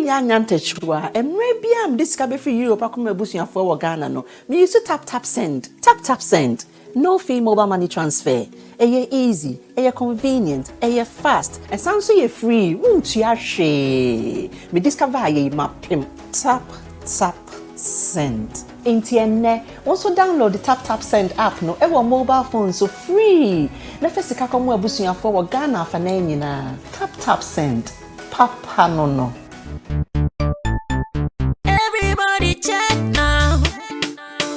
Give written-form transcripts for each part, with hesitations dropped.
ya nyantechwa emre bia am discover for Europe akoma busuafo wo Ghana no me use tap send no fee mobile money transfer easy convenient fast and sounds so free tua hwe me discover ye mapim tap send entienne also download the tap send app no ewo mobile phone so free na fesika komo abusuafo wo Ghana afa na nyina tap send papa no. Everybody check now.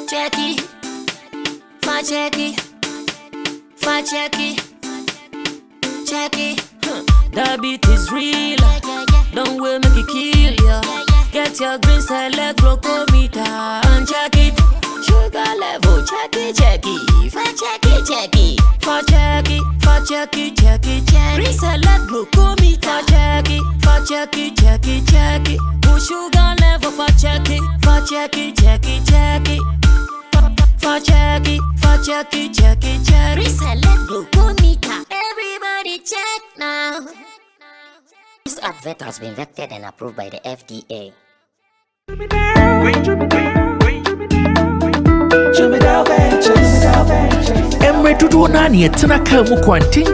Check it. Check it. That beat is real. Don't wait, make it kill ya. Get your green select glucometer and check it. Sugar level, check it. Check it. Green select glucometer, check it. Push sugar level, check it. Reselect glucometer. Everybody check now. This advert has been vetted and approved by the FDA. Emre dudu nani etena ka mu kwantin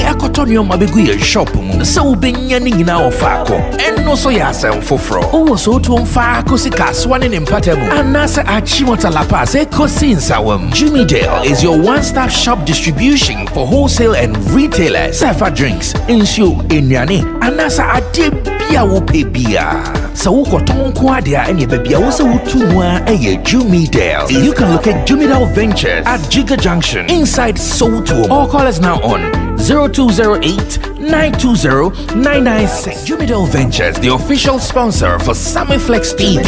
akotonyo mabegu ye shop mu se ubenya ni nyina ofako enno so ya asem foforo owo so to mfa sika swane ne mpatamu anase achimota lapa se kosi nsawam. Jimmy Dale is your one-stop shop distribution for wholesale and retailers. Safa drinks, insure, enyane, anasa ade bia wo pe bia. So ukoton ko ade a enye bia wo se wutu mu a eye Jimmy Dale. You can locate Jimmy Dale Ventures at Giga Junction inside Soto. Or call us now on 0208-920-996. Jimmy Dale Ventures, the official sponsor for Sammy Flex TV.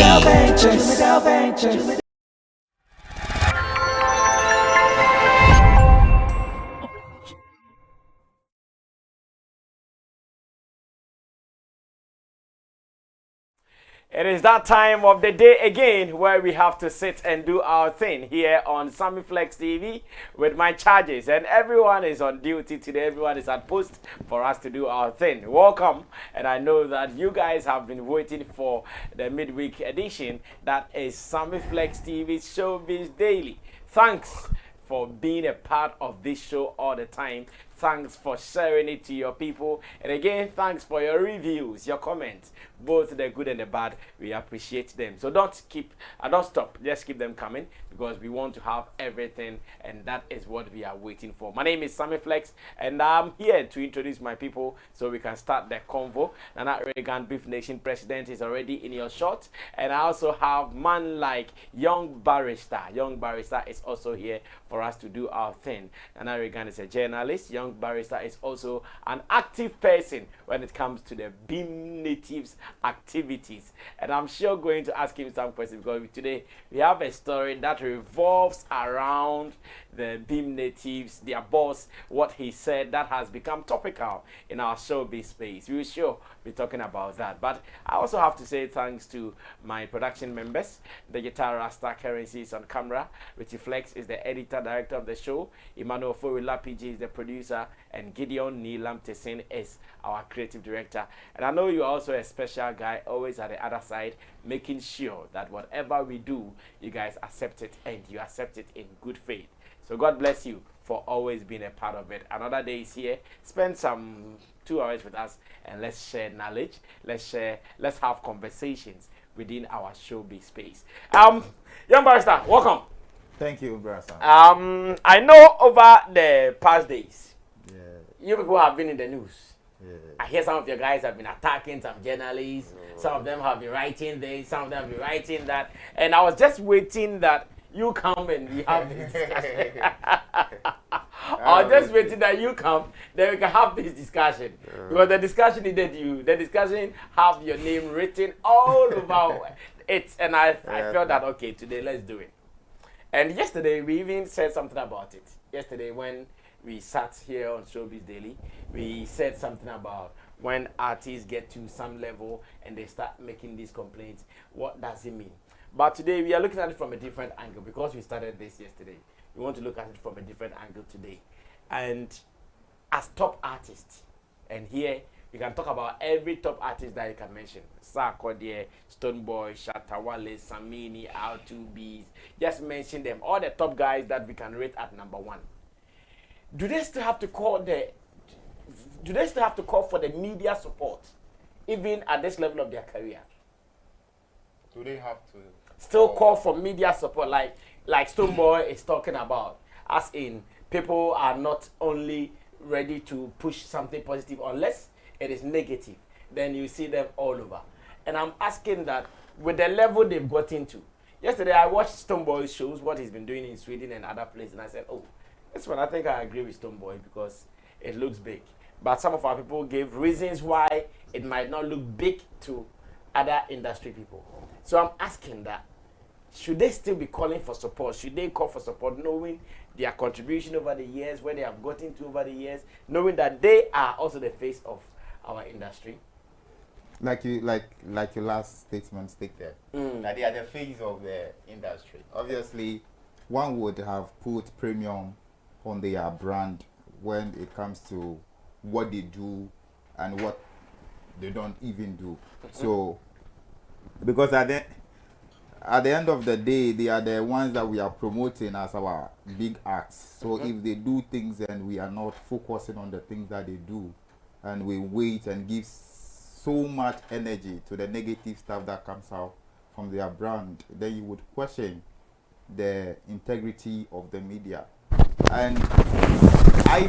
It is that time of the day again where we have to sit and do our thing here on Sammy Flex TV with my charges, and everyone is on duty today. Everyone is at post for us to do our thing. Welcome, and I know that you guys have been waiting for the midweek edition that is Sammy Flex TV Showbiz Daily. Thanks for being a part of this show all the time. Thanks for sharing it to your people. And again, thanks for your reviews, your comments, both the good and the bad. We appreciate them. So don't stop. Just keep them coming because we want to have everything, and that is what we are waiting for. My name is Sammy Flex, and I'm here to introduce my people so we can start the convo. Nana Reagan Beef Nation President is already in your shot, and I also have man like Young Barrister. Young Barrister is also here for us to do our thing. Nana Reagan is a journalist. Young Barrister is also an active person when it comes to the Beam Natives activities, and I'm sure going to ask him some questions because today we have a story that revolves around the Beam Natives, their boss, what he said that has become topical in our showbiz space. We will sure be talking about that. But I also have to say thanks to my production members. The Guitar Rasta Currency is on camera. Richie Flex is the editor director of the show. Emmanuel Forila PG is the producer, and Gideon Neelam Tessin is our creative director. And I know you're also a special guy, always at the other side, making sure that whatever we do, you guys accept it, and you accept it in good faith. So God bless you for always being a part of it. Another day is here. Spend some 2 hours with us and let's share knowledge. Let's have conversations within our showbiz space. Young Barrister, welcome. Thank you, Barrister. I know over the past days, you people have been in the news. I hear some of your guys have been attacking some journalists. Some of them have been writing this, some of them have been writing that. And I was just waiting that you come and we have this discussion. I was just waiting that you come, then we can have this discussion. Because the discussion needed you. The discussion have your name written all over it. And I felt that, okay, today let's do it. And yesterday we even said something about it. Yesterday when we sat here on Showbiz Daily, we said something about when artists get to some level and they start making these complaints, what does it mean? But today we are looking at it from a different angle because we started this yesterday. We want to look at it from a different angle today. And as top artists, and here You can talk about every top artist that you can mention. Sarkodie, Stonebwoy, Shatta, Sammy, R2Bs. Just mention them. All the top guys that we can rate at number 1. Do they still have to call for the media support, even at this level of their career? Do they have to still call for media support, like Stonebwoy is talking about, as in people are not only ready to push something positive unless it is negative, then you see them all over. And I'm asking that with the level they've got into. Yesterday I watched Stonebwoy's shows, what he's been doing in Sweden and other places, and I said, oh, this one I think I agree with Stonebwoy because it looks big. But some of our people gave reasons why it might not look big to other industry people. So I'm asking that, should they still be calling for support? Should they call for support knowing their contribution over the years, where they have gotten to over the years, knowing that they are also the face of our industry? Like your last statement stated, that they are the face of the industry. Obviously, one would have put premium on their brand when it comes to what they do and what they don't even do. So, because at the end of the day, they are the ones that we are promoting as our big acts. So if they do things and we are not focusing on the things that they do, and we wait and give so much energy to the negative stuff that comes out from their brand, then you would question the integrity of the media. And I,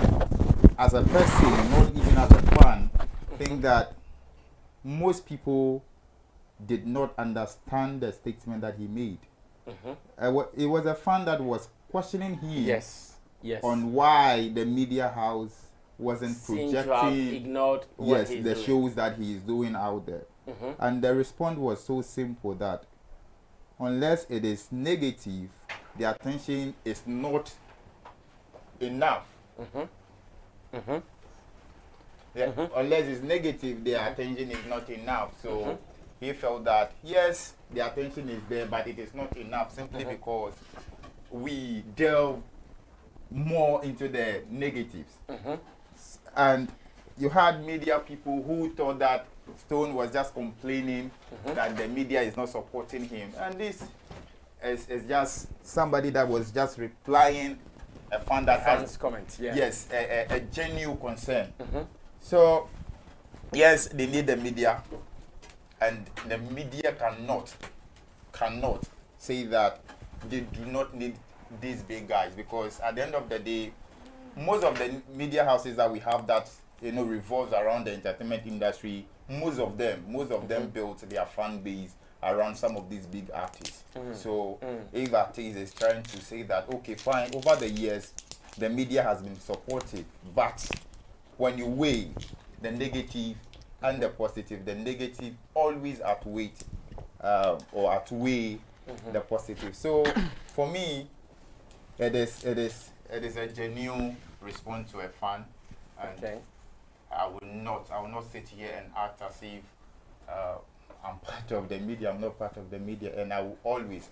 as a person, not even as a fan, think that most people did not understand the statement that he made. It was a fan that was questioning him on why the media house wasn't projecting ignored what the shows that he is doing out there. And the response was so simple that unless it is negative, the attention is not enough. Unless it's negative, the attention is not enough. So he felt that yes, the attention is there, but it is not enough simply because we delve more into the negatives. And you had media people who thought that Stone was just complaining that the media is not supporting him. And this is just somebody that was just replying a fan that has comment. Yes, a genuine concern. So yes, they need the media, and the media cannot say that they do not need these big guys, because at the end of the day, most of the media houses that we have that revolves around the entertainment industry, most of them built their fan base around some of these big artists. So if artist is trying to say that, okay, fine, over the years the media has been supportive, but when you weigh the negative and the positive, the negative always outweigh the positive. So for me, it is a genuine response to a fan, and I will not sit here and act as if I'm part of the media. I'm not part of the media, and I will always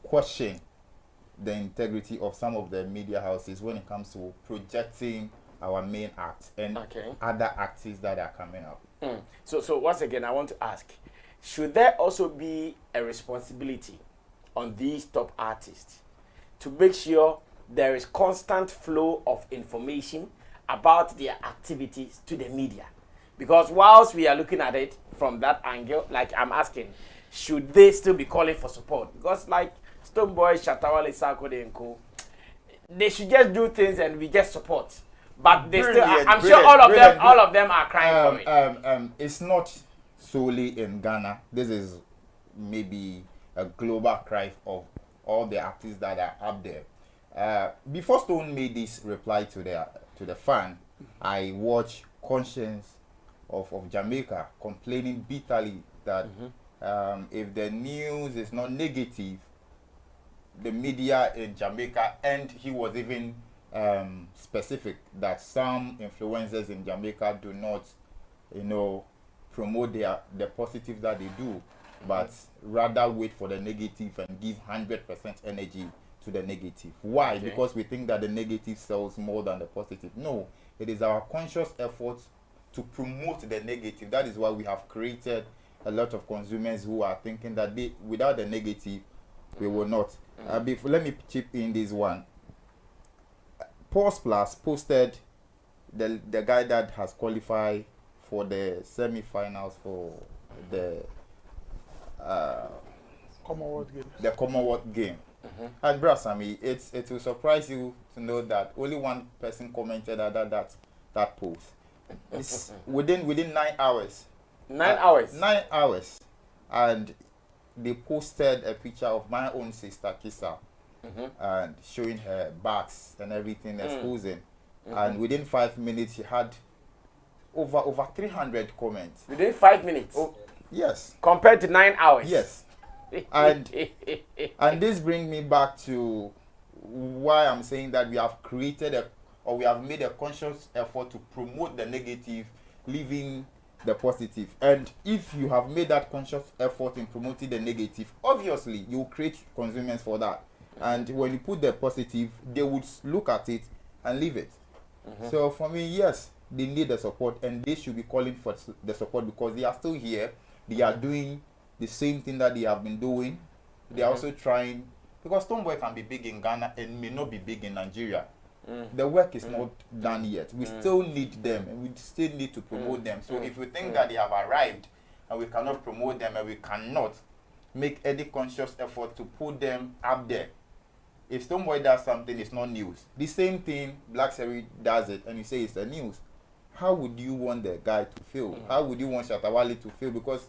question the integrity of some of the media houses when it comes to projecting our main acts and other artists that are coming up. So once again, I want to ask, should there also be a responsibility on these top artists to make sure there is constant flow of information about their activities to the media? Because whilst we are looking at it from that angle, like I'm asking, should they still be calling for support? Because like Stonebwoy, Shatta, Sarkodie and co, they should just do things and we just support. But they still, I'm sure all of them are crying for it. It's not solely in Ghana. This is maybe a global cry of all the artists that are up there. Before Stone made this reply to the fan, I watched Conscience of Jamaica complaining bitterly that if the news is not negative, the media in Jamaica, and he was even specific that some influencers in Jamaica do not, promote the positive that they do, but rather wait for the negative and give 100% energy to the negative. Why? Because we think that the negative sells more than the positive. No, it is our conscious efforts to promote the negative. That is why we have created a lot of consumers who are thinking that without the negative, we will not. Let me chip in this one. Pause Plus posted the guy that has qualified for the semi-finals for the Commonwealth game. And bro, Sammy, it will surprise you to know that only one person commented that post. It's within 9 hours. 9 hours. 9 hours, and they posted a picture of my own sister Kisa, and showing her backs and everything, exposing. And within 5 minutes, she had over 300 comments. Within 5 minutes. Oh, yes. Compared to 9 hours. Yes. And this brings me back to why I'm saying that we have created we have made a conscious effort to promote the negative, leaving the positive. And if you have made that conscious effort in promoting the negative, obviously you create consumers for that. And when you put the positive, they would look at it and leave it. So for me, yes, they need the support, and they should be calling for the support because they are still here. They are doing the same thing that they have been doing. They are also trying, because Stonebwoy can be big in Ghana and may not be big in Nigeria. The work is not done yet. We still need them, and we still need to promote them. So if we think that they have arrived and we cannot promote them, and we cannot make any conscious effort to put them up there, if Stonebwoy does something, it's not news. The same thing, Black Seri does it, and you say it's a news. How would you want the guy to feel? How would you want Shatta Wale to feel? Because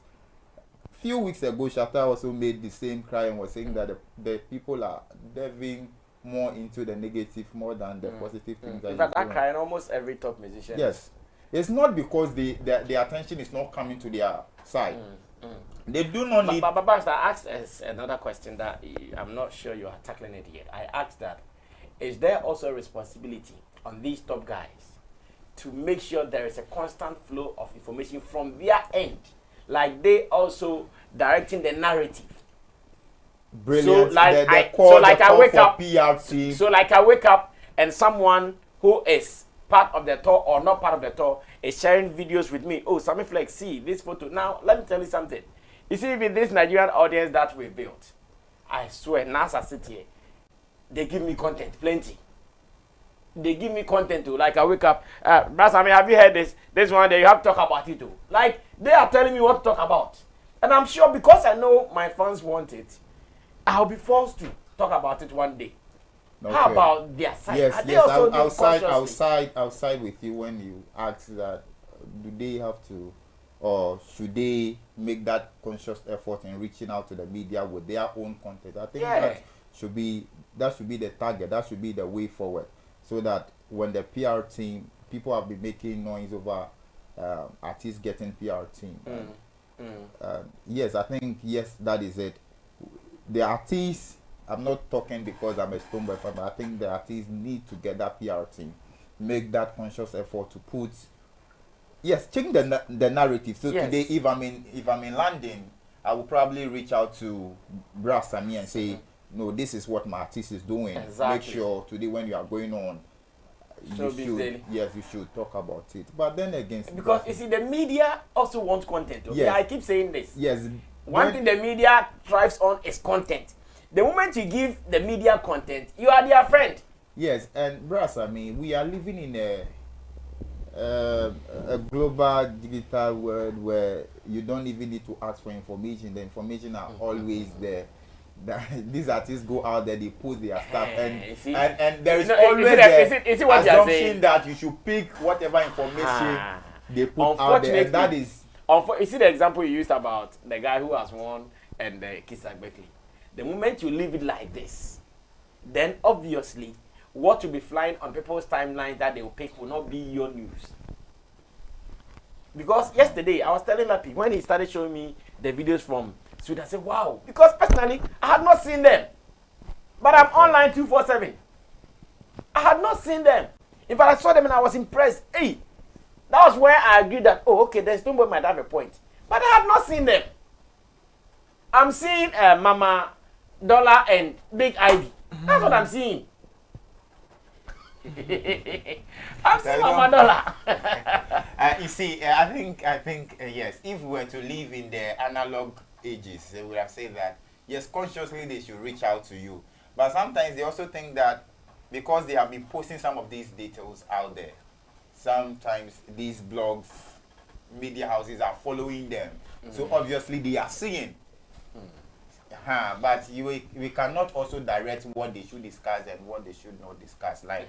few weeks ago, Shatta also made the same cry and was saying that the people are delving more into the negative more than the positive things. In fact, I cry in almost every top musician. Yes. It's not because the attention is not coming to their side. They do not need... But I asked another question that I'm not sure you are tackling it yet. I asked that, is there also a responsibility on these top guys to make sure there is a constant flow of information from their end? Like they also directing the narrative. Brilliant. So like I wake up and someone who is part of the tour or not part of the tour is sharing videos with me. Oh, Sammy Flex, see this photo. Now let me tell you something. You see, with this Nigerian audience that we built, I swear, NASA sit here, they give me content, plenty. They give me content too. Like I wake up, Sammy, have you heard this? This one day you have to talk about it too. Like they are telling me what to talk about, and I'm sure because I know my fans want it, I'll be forced to talk about it one day. Okay. How about their side? Yes, outside with you when you ask that, do they have to, or should they make that conscious effort in reaching out to the media with their own content? I think that should be the target. That should be the way forward, so that when the PR team, people have been making noise over artists getting PR team. Yes, I think yes, that is it. The artists, I'm not talking because I'm a Stonebwoy fan, but I think the artists need to get that PR team, make that conscious effort to put, change the narrative. So today, if I'm in London, I will probably reach out to Sammy and say, no, this is what my artist is doing. Exactly. Make sure today when you are going on, you should talk about it. But then again, because you see, the media also wants content. Okay? Yes. I keep saying this. Yes. One thing the media thrives on is content. The moment you give the media content, you are their friend. Yes, and Brass, I mean, we are living in a global digital world where you don't even need to ask for information. The information are always there. These artists go out there, they post their stuff, and there is always the assumption that you should pick whatever information they put out there. And that is... You see the example you used about the guy who has won and Kisa Beckley. The moment you leave it like this, then obviously what will be flying on people's timelines that they will pick will not be your news. Because yesterday I was telling Lappy when he started showing me the videos from Sweden, I said, wow. Because personally, I had not seen them. But I'm online 247. I had not seen them. In fact, I saw them and I was impressed. Hey, that was where I agreed that, oh, okay, the Stonebwoy might have a point. But I have not seen them. I'm seeing Mama Dollar and Big Ivy. That's what I'm seeing. I'm seeing Mama Dollar. you see, I think yes. If we were to live in the analog ages, they would have said that yes, consciously they should reach out to you. But sometimes they also think that because they have been posting some of these details out there, sometimes these blogs, media houses are following them. So obviously they are seeing. But we cannot also direct what they should discuss and what they should not discuss. Like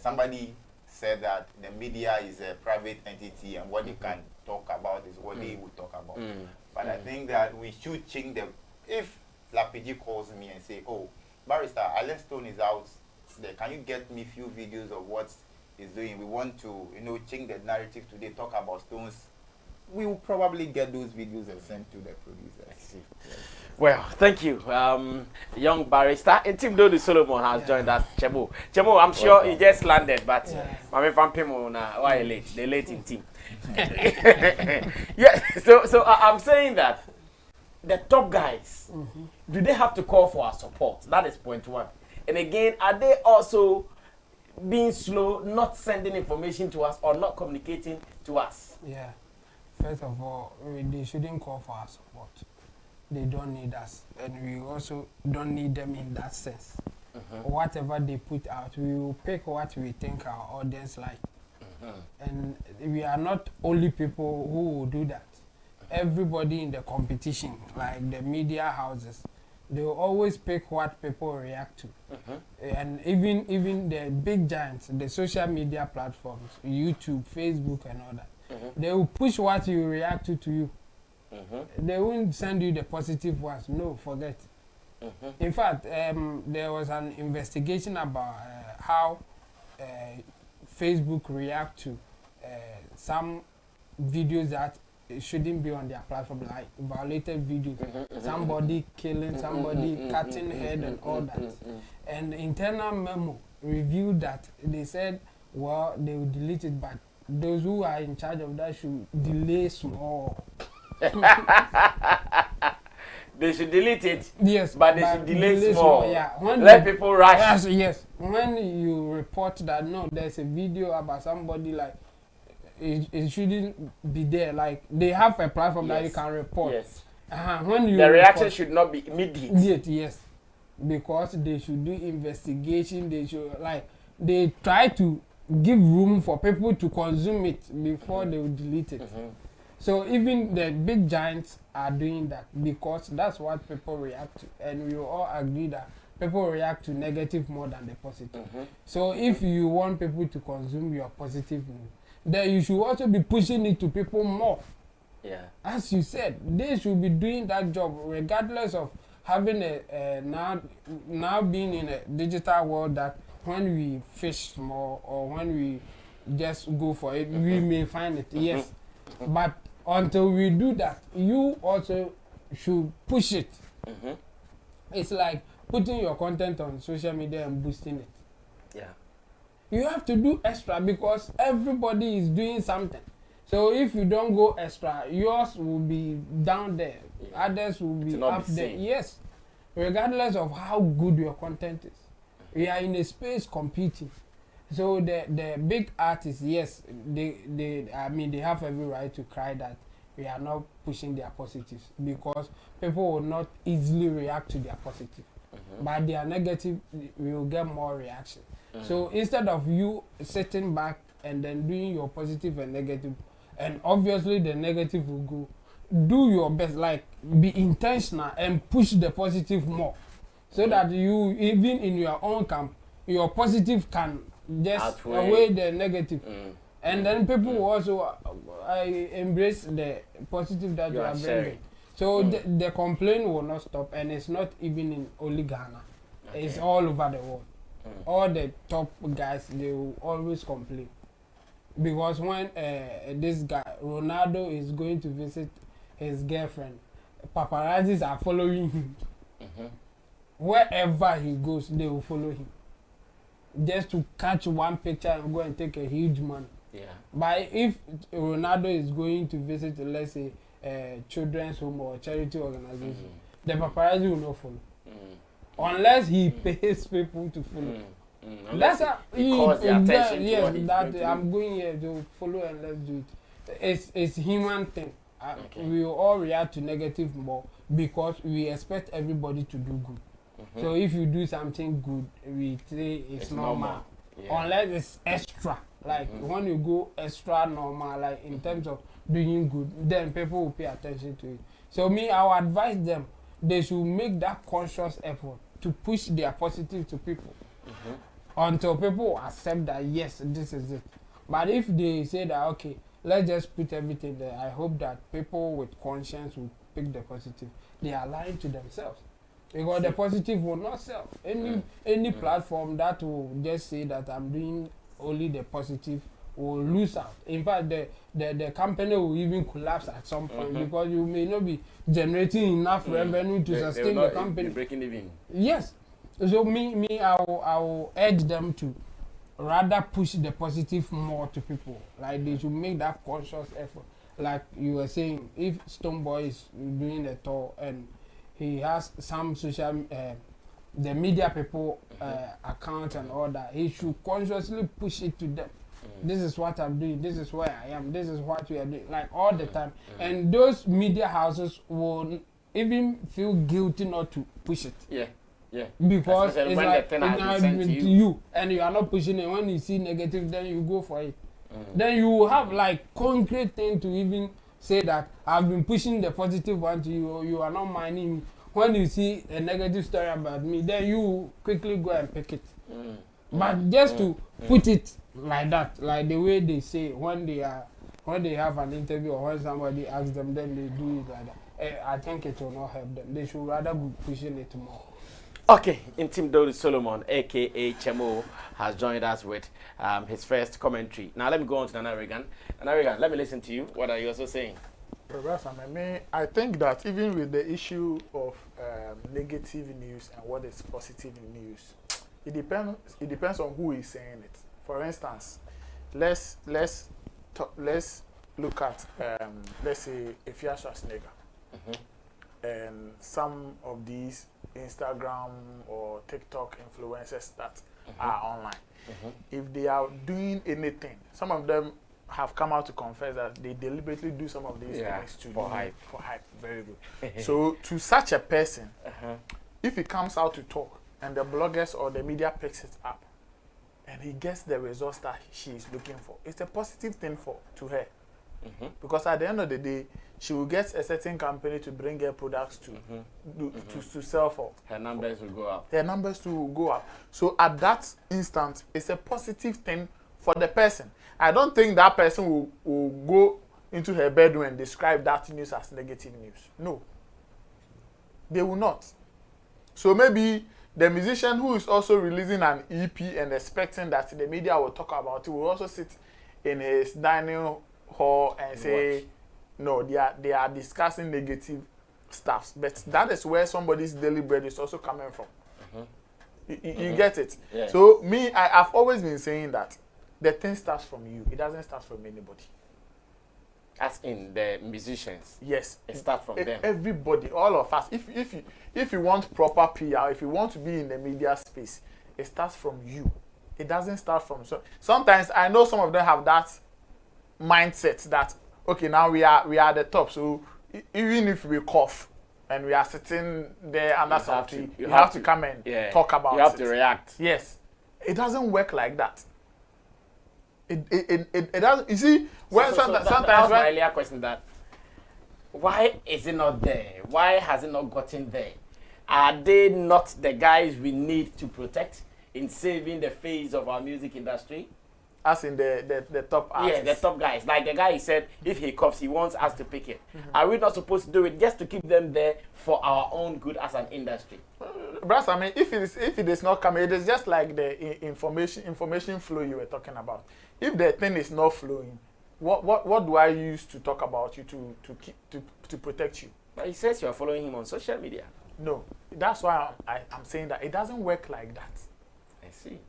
somebody said that the media is a private entity and what they can talk about is what they would talk about. But I think that we should change them. If Lapiji calls me and say, "Oh, Barrister, Alex Stone is out there. Can you get me few videos of what he's doing? We want to, change the narrative today. Talk about Stones." We will probably get those videos and send to the producer. Yes. Well, thank you, young barrister. And Tim Dodi Solomon has joined us. Chemo, I'm sure he just landed, but Mami Fampimo na why late? They late in team. Yeah. So I'm saying that the top guys, do they have to call for our support? That is point one. And again, are they also being slow, not sending information to us or not communicating to us? Yeah. First of all, they shouldn't call for our support. They don't need us, and we also don't need them in that sense. Whatever they put out, we will pick what we think our audience like. And we are not only people who will do that. Everybody in the competition, like the media houses, they will always pick what people react to. And even the big giants, the social media platforms, YouTube, Facebook and all that, they will push what you react to you. They won't send you the positive ones. No, forget. In fact, there was an investigation about how Facebook react to some videos that shouldn't be on their platform, like violated videos, somebody killing, somebody cutting head and all that. And the internal memo reviewed that. They said, well, they will delete it, but those who are in charge of that should delay small. They should delete it. Yes, but they should delay small. Yeah. Let people rush. Yes. When you report that no, there's a video about somebody, like it shouldn't be there. Like they have a platform that you can report. Yes. When you the reaction should not be immediate. Yes, because they should do investigation. They should they try to give room for people to consume it before they will delete it. So even the big giants are doing that because that's what people react to, and we all agree that people react to negative more than the positive. So if you want people to consume your positive news, then you should also be pushing it to people more. Yeah. As you said, they should be doing that job regardless of having now being in a digital world that when we fish more or when we just go for it, we may find it, yes. But until we do that, you also should push it. It's like putting your content on social media and boosting it. Yeah. You have to do extra because everybody is doing something. So if you don't go extra, yours will be down there. Others will be up there. Yes. Regardless of how good your content is. We are in a space competing. So the big artists, yes, they have every right to cry that we are not pushing their positives because people will not easily react to their positive. But their negative, we will get more reaction. So instead of you sitting back and then doing your positive and negative, and obviously the negative will go, do your best, like be intentional and push the positive more. So that you, even in your own camp, your positive can just away the negative. And then people will also embrace the positive that you are bringing. So the complaint will not stop, and it's not even in only Ghana. It's all over the world. All the top guys, they will always complain. Because when this guy, Ronaldo, is going to visit his girlfriend, paparazzis are following him. Wherever he goes, they will follow him. Just to catch one picture and go and take a huge money. Yeah. But if Ronaldo is going to visit, let's say, children's home or charity organization, the paparazzi will not follow. Unless he pays people to follow. That's how because the attention yes, to what he's that going to I'm do. going here to follow and let's do it. It's human thing. Okay. We all react to negative more because we expect everybody to do good. So if you do something good, we say it's normal. Yeah. Unless it's extra. Like when you go extra normal, like in terms of doing good, then people will pay attention to it. So me, I would advise them, they should make that conscious effort to push their positive to people. Until people accept that, yes, this is it. But if they say that, okay, let's just put everything there, I hope that people with conscience will pick the positive. They are lying to themselves. Because the positive will not sell. Any platform that will just say that I'm doing only the positive will lose out. In fact, the company will even collapse at some point because you may not be generating enough revenue to sustain the company. Breaking even. Yes. So I will urge them to rather push the positive more to people. Like they should make that conscious effort. Like you were saying, if Stonebwoy is doing a tour and he has some social, the media people account and all that, he should consciously push it to them. This is what I'm doing. This is where I am. This is what we are doing. Like all the time. And those media houses will even feel guilty not to push it. Yeah. Yeah. Because especially it's when like the thing has been sent to you and you are not pushing it. When you see negative, then you go for it. Then you will have like concrete thing to even say that I've been pushing the positive one to you, or you are not minding me. When you see a negative story about me, then you quickly go and pick it. But just to put it like that, like the way they say when they have an interview or when somebody asks them, then they do it like that. I think it will not help them. They should rather be pushing it more. Okay, Intim Dodi Solomon, aka Chemo, has joined us with his first commentary. Now let me go on to Nana Regan. Nana Regan, let me listen to you. What are you also saying? Professor, I think that even with the issue of negative news and what is positive news, it depends on who is saying it. For instance, let's look at let's say Ifya Schwarzenegger and some of these Instagram or TikTok influencers that are online. If they are doing anything, some of them have come out to confess that they deliberately do some of these things to for hype. For hype, very good. So to such a person, if he comes out to talk and the bloggers or the media picks it up and he gets the results that she is looking for, it's a positive thing to her. Because at the end of the day, she will get a certain company to bring her products to sell for. Her numbers will go up. Her numbers will go up. So at that instant, it's a positive thing for the person. I don't think that person will go into her bedroom and describe that news as negative news. No. They will not. So maybe the musician who is also releasing an EP and expecting that the media will talk about it will also sit in his dining hall and say, no, they are discussing negative stuff. But that is where somebody's daily bread is also coming from. You get it? Yeah. So I've always been saying that the thing starts from you. It doesn't start from anybody. As in the musicians. Yes. It starts from them. Everybody, all of us. If you want proper PR, if you want to be in the media space, it starts from you. It doesn't start from sometimes I know some of them have that mindset that okay, now we are the top, so even if we cough and we are sitting there under something, you have to come and talk about it. You have to react. Yes. It doesn't work like that. It doesn't. You see, when sometimes that was my earlier question, that why is it not there? Why has it not gotten there? Are they not the guys we need to protect in saving the face of our music industry? As in the top artists. Yeah, the top guys. Like the guy, he said, if he coughs, he wants us to pick it. Are we not supposed to do it just to keep them there for our own good as an industry? Brass, I mean, if it is not coming, it is just like the information flow you were talking about. If the thing is not flowing, what do I use to talk about you to protect you? But he says you are following him on social media. No, that's why I'm saying that it doesn't work like that. I see.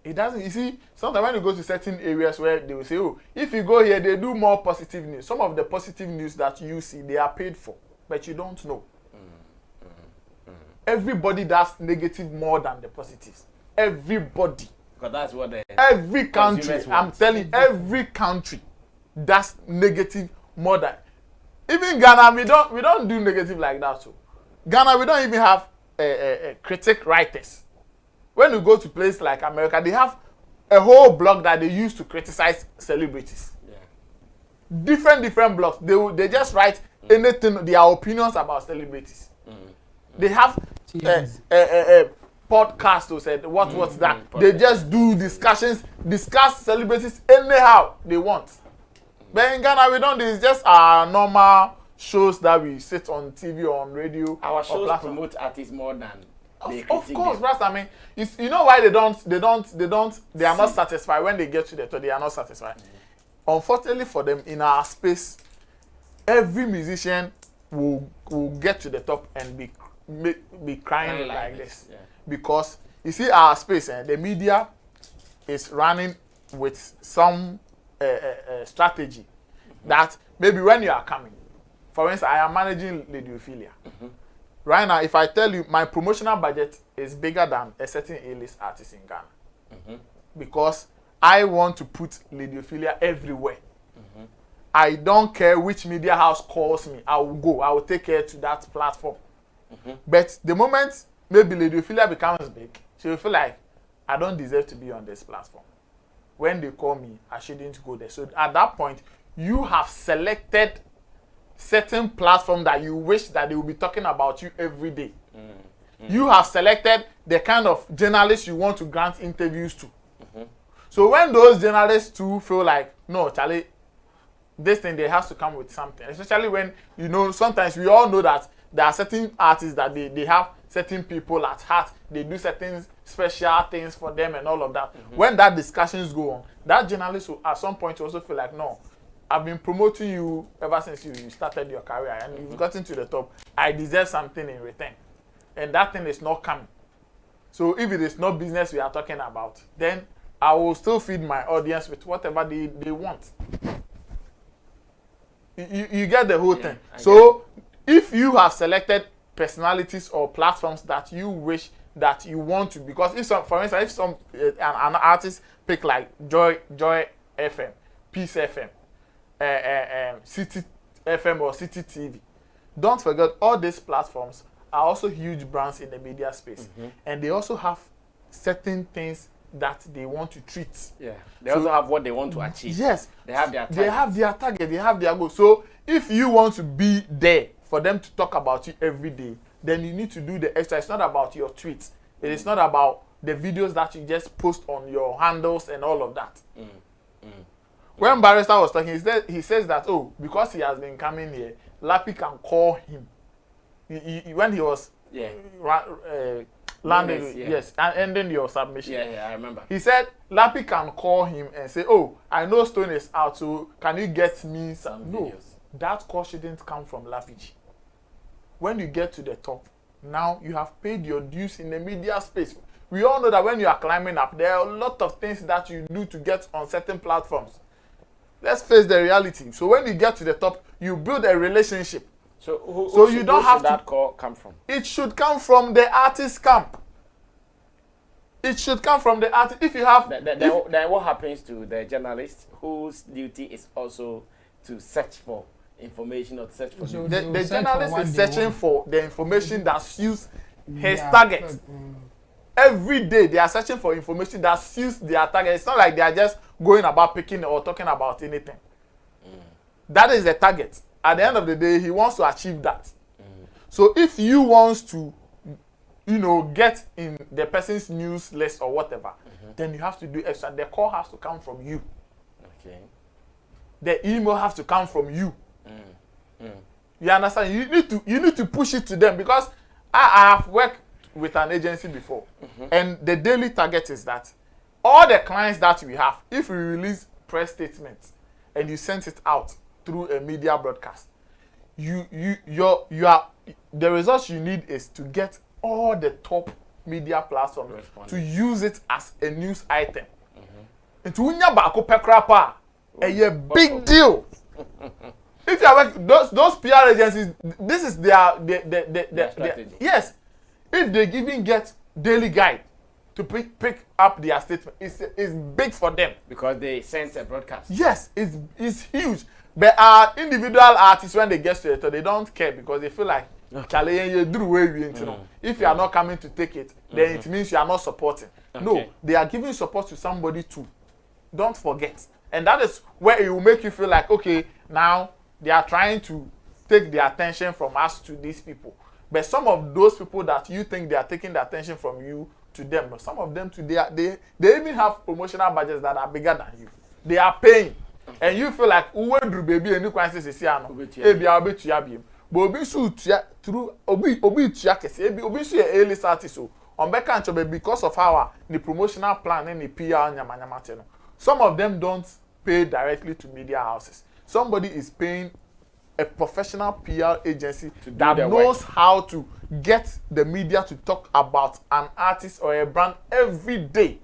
It doesn't. You see, sometimes when you go to certain areas where they will say, oh, if you go here, they do more positive news. Some of the positive news that you see, they are paid for, but you don't know. Everybody does negative more than the positives. everybody. Because that's what every country, I'm telling you, every country does negative more than even Ghana. We don't do negative like that. So Ghana, we don't even have critic writers. When you go to places like America, they have a whole blog that they use to criticize celebrities. Yeah. Different blogs. They just write anything, their opinions about celebrities. They have podcast who said what's that. They just do discuss celebrities anyhow they want. But in Ghana we don't. It's just our normal shows that we sit on TV or on radio. Our shows promote artists more than they of course, Brass. I mean, you know why they are not satisfied when they get to the top. They are not satisfied. Unfortunately for them, in our space, every musician will get to the top and be crying like this. Yeah. Because you see our space, the media is running with some strategy that maybe when you are coming, for instance, I am managing Liposuction. Right now, if I tell you my promotional budget is bigger than a certain A-list artist in Ghana, because I want to put Liposuction everywhere. I don't care which media house calls me, I will go. I will take care to that platform. But the moment maybe Liposuction becomes big, she will feel like I don't deserve to be on this platform. When they call me, I shouldn't go there. So at that point, you have selected certain platform that you wish that they will be talking about you every day. You have selected the kind of journalists you want to grant interviews to. So when those journalists too feel like, no, Charlie, this thing, they have to come with something. Especially when, you know, sometimes we all know that there are certain artists that they have certain people at heart. They do certain special things for them and all of that. When that discussions go on, that journalist will at some point also feel like, no, I've been promoting you ever since you started your career and you've gotten to the top. I deserve something in return. And that thing is not coming. So if it is not business we are talking about, then I will still feed my audience with whatever they want. You get the whole thing. So if you have selected personalities or platforms that you wish that you want to, because if some, for instance, if an artist pick like Joy FM, Peace FM, City FM or City TV, don't forget all these platforms are also huge brands in the media space, and they also have certain things that they want to treat. Yeah, they also have what they want to achieve. Yes, they have their target. They have their target. They have their goal. So if you want to be there for them to talk about you every day, then you need to do the extra. It's not about your tweets. It is not about the videos that you just post on your handles and all of that. When Barrister was talking, he says that, oh, because he has been coming here, Lappy can call him. When he was landing, yes, and ending your submission. Yeah, I remember. He said Lappy can call him and say, oh, I know Stone is out, so can you get me some videos? No, that call shouldn't come from Lappy. When you get to the top, now you have paid your dues in the media space. We all know that when you are climbing up, there are a lot of things that you do to get on certain platforms. Let's face the reality. So when you get to the top, you build a relationship. So you don't have that call come from? It should come from the artist camp. It should come from the artist. If you have... Then what happens to the journalist whose duty is also to search for information or search for... The journalist is searching for the information that suits his target. Every day they are searching for information that suits their target. It's not like they are just going about picking or talking about anything. That is the target. At the end of the day, he wants to achieve that. So if you want to, get in the person's news list or whatever, then you have to do extra. The call has to come from you. Okay. The email has to come from you. You understand? You need to push it to them, because I have worked with an agency before, and the daily target is that all the clients that we have, if we release press statements and you send it out through a media broadcast, the results you need is to get all the top media platforms to use it as a news item. It's a big deal. If you are working, those PR agencies, this is their strategy. Yes. If they even get daily guide to pick up their statement. It's big for them. Because they sent a broadcast. Yes, it's huge. But our individual artists, when they get to it, they don't care because they feel like, if you are not coming to take it, then it means you are not supporting. Okay. No, they are giving support to somebody too. Don't forget. And that is where it will make you feel like, okay, now they are trying to take the attention from us to these people. But some of those people that you think they are taking the attention from you to them, but some of them too, they even have promotional budgets that are bigger than you. They are paying. And you feel like, baby, and you can say, but obi so through obi tia kese obi so a list artist so on back and because of our the promotional plan and the PR nyama no. Some of them don't pay directly to media houses. Somebody is paying a professional PR agency that knows how to get the media to talk about an artist or a brand every day.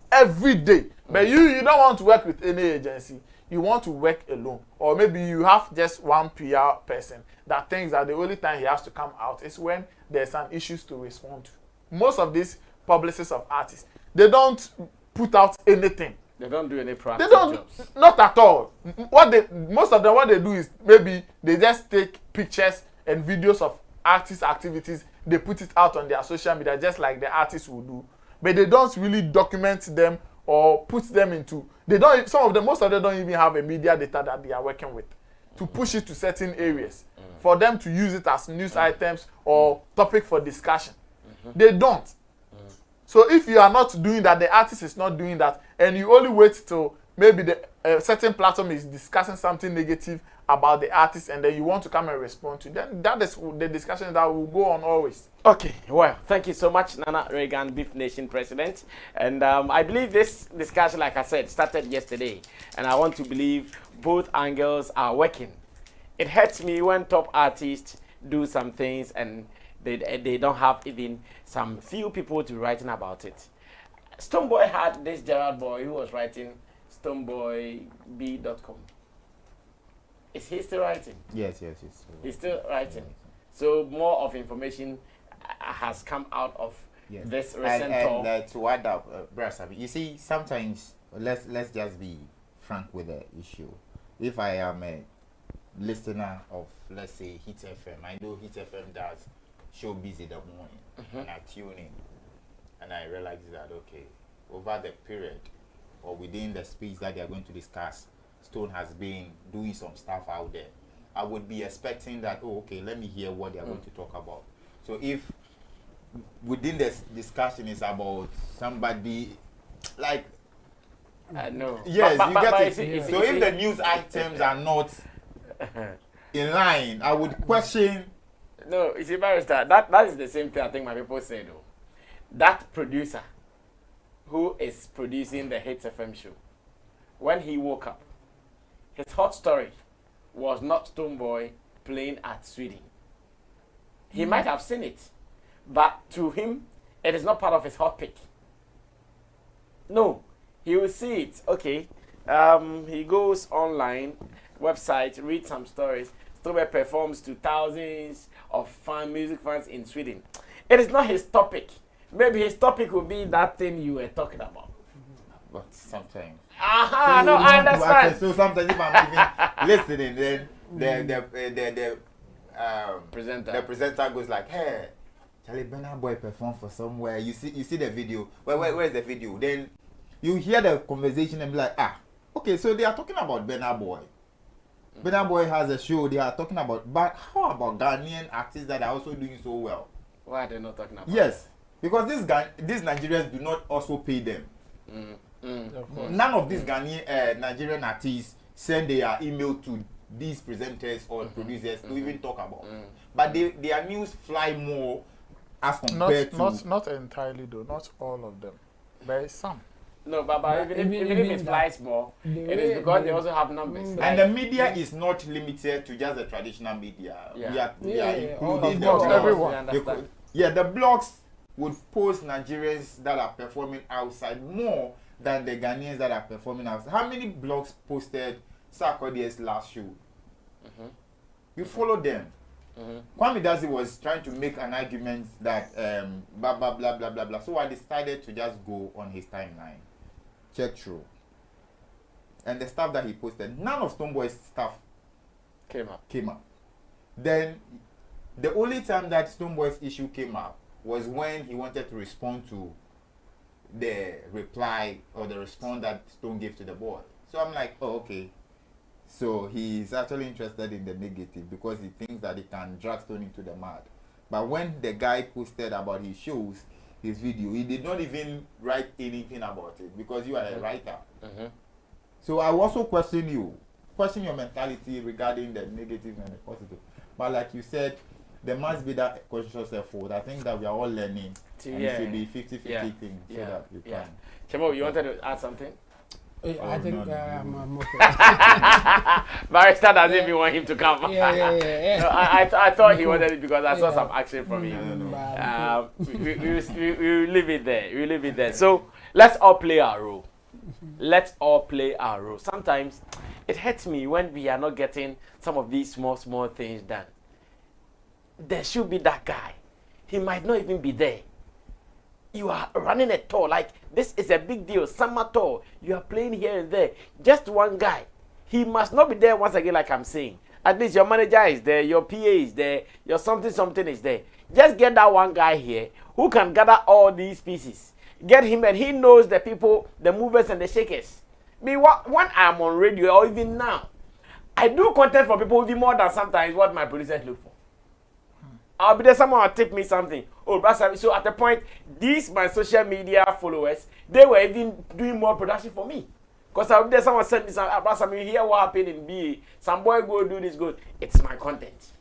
But you don't want to work with any agency. You want to work alone, or maybe you have just one PR person that thinks that the only time he has to come out is when there's an issues to respond to. Most of these publicists of artists, they don't put out anything. They don't do any practice. They don't, jobs. Not at all. Most of them, what they do is maybe they just take pictures and videos of artist activities. They put it out on their social media just like the artists will do, but they don't really document them or put them into. They don't. Most of them don't even have a media data that they are working with to push it to certain areas for them to use it as news items or topic for discussion. They don't. So if you are not doing that, the artist is not doing that, and you only wait till maybe the certain platform is discussing something negative about the artist, and then you want to come and respond to, then that is the discussion that will go on always. Okay, well, thank you so much, Nana Reagan, Beef Nation President. And I believe this discussion, like I said, started yesterday, and I want to believe both angles are working. It hurts me when top artists do some things and they don't have even some few people to writing about it. Stonebwoy had this Gerard boy who was writing stonebwoyb.com. Is he still writing? Yes. He's still writing. So more of information has come out of this recent talk. And to add up, Brother, you see, sometimes let's just be frank with the issue. If I am a listener of, let's say, Hit FM, I know Hit FM does showbiz in the morning, and I tune in, and I realize that okay, over the period or within the space that they are going to discuss, Stone has been doing some stuff out there. I would be expecting that, oh, okay, let me hear what they are going to talk about. So if within this discussion is about somebody like, no. Yes, you get it. So if the news items are not in line, I would question. No, you see, Barrister, that is the same thing I think my people say though. That producer who is producing the Hits FM show, when he woke up, his hot story was not Stonebwoy playing at Sweden. He might have seen it, but to him, it is not part of his hot pick. No, he will see it. Okay, he goes online, website, reads some stories. Stonebwoy performs to thousands of music fans in Sweden. It is not his topic. Maybe his topic will be that thing you were talking about. But sometimes. Aha, so no, I understand. So sometimes if I'm even listening, then the presenter goes like, hey, Charlie Burna Boy performed for somewhere. You see the video. Where's the video? Then you hear the conversation and be like, okay, so they are talking about Burna Boy. Burna Boy has a show they are talking about, but how about Ghanaian artists that are also doing so well? Why are they not talking about? Yes, because these Nigerians do not also pay them. None of these Ghanaian Nigerian artists send their email to these presenters or producers to even talk about. But their news fly more as compared to... Not entirely though, not all of them. There is some. No, but even if it flies more, it is because they also have numbers. And the media is not limited to just the traditional media. We are including the blogs. Everyone. The blogs would post Nigerians that are performing outside more than the Ghanaians that are performing outside. How many blogs posted Sarkodie's last show? You follow them. Kwame Dazi was trying to make an argument that blah blah blah blah blah blah. So I decided to just go on his timeline, check through, and the stuff that he posted, none of Stonebwoy's stuff Came up. Then the only time that Stonebwoy's issue came up was when he wanted to respond to the reply or the response that Stone gave to the boy. So I'm like, oh, okay. So he's actually interested in the negative because he thinks that he can drag Stone into the mud. But when the guy posted about his shows, his video, he did not even write anything about it because you are a writer. So I also question your mentality regarding the negative and the positive. But like you said, there must be that conscious effort. I think that we are all learning. And it should be 50-50 thing so that we can. Chemo, you wanted to add something? I think I'm okay. Barrister doesn't even want him to come. Yeah. No, I thought he wanted it because I saw some action from him. We will leave it there. So let's all play our role. Sometimes it hurts me when we are not getting some of these small things done. There should be that guy. He might not even be there. You are running a tour, like this is a big deal, summer tour. You are playing here and there. Just one guy. He must not be there once again, like I'm saying. At least your manager is there, your PA is there, your something is there. Just get that one guy here who can gather all these pieces. Get him, and he knows the people, the movers and the shakers. Me, when I'm on radio or even now, I do content for people even more than sometimes what my producers look for. I'll be there, someone will tip me something. Oh, so at the point, these my social media followers, they were even doing more production for me. Because I'll be there, someone sent me some, you hear what happened in BA, some boy go do this good. It's my content.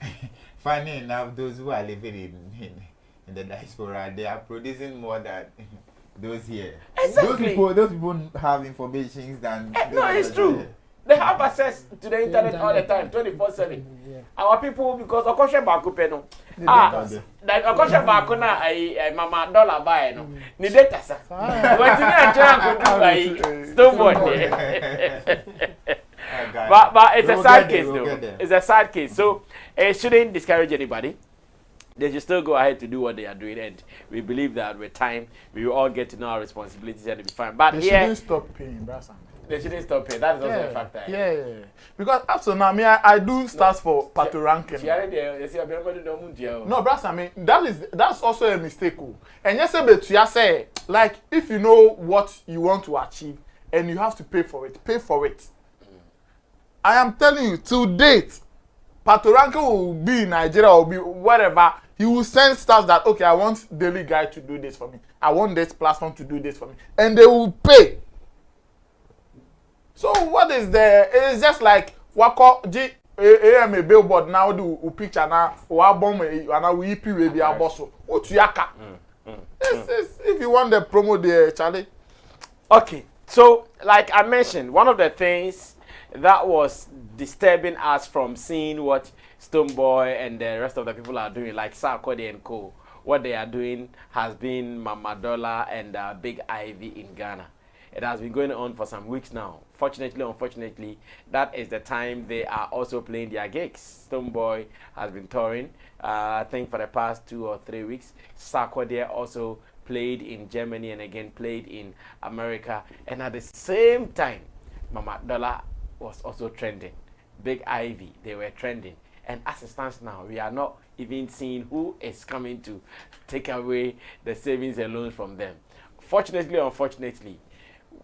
Funny enough, those who are living in the diaspora, they are producing more than those here. Exactly. Those people have information than... No, it's true. They have access to the internet all the time, 24/7. Our people, because Okoshe Baku peno. Like Okoshe Baku na mama dollar buy no. Ni data sa. What you need to do by Stonebwoy. But it's a sad case though. It's a sad case. So it shouldn't discourage anybody. They should still go ahead to do what they are doing, and we believe that with time we will all get to know our responsibilities and it'll be fine. But they shouldn't stop paying, brother. They shouldn't stop paying. That is also a factor. Yeah. Because up to now, I do stars for Pato ranking. No, brother, I mean that's also a mistake. And yes, but you say like if you know what you want to achieve and you have to pay for it. I am telling you, to date, Pato ranking will be in Nigeria or be whatever. He will send stars that okay, I want Daily Guy to do this for me. I want this platform to do this for me, and they will pay. So what is there? It's just like wako am a billboard now do picture now or album and we EP baby aboso. What yaka? If you want the promo there, Charlie. Okay. So like I mentioned, one of the things that was disturbing us from seeing what Stonebwoy and the rest of the people are doing, like Sarkodie and Co. What they are doing has been Mama Dollar and Big Ivy in Ghana. It has been going on for some weeks now. Fortunately, unfortunately, that is the time they are also playing their gigs. Stonebwoy has been touring, I think, for the past 2 or 3 weeks. Sarkodie also played in Germany and again played in America. And at the same time, Mama Dollar was also trending. Big Ivy, they were trending. And as it stands now, we are not even seeing who is coming to take away the savings and loans from them. Fortunately, unfortunately,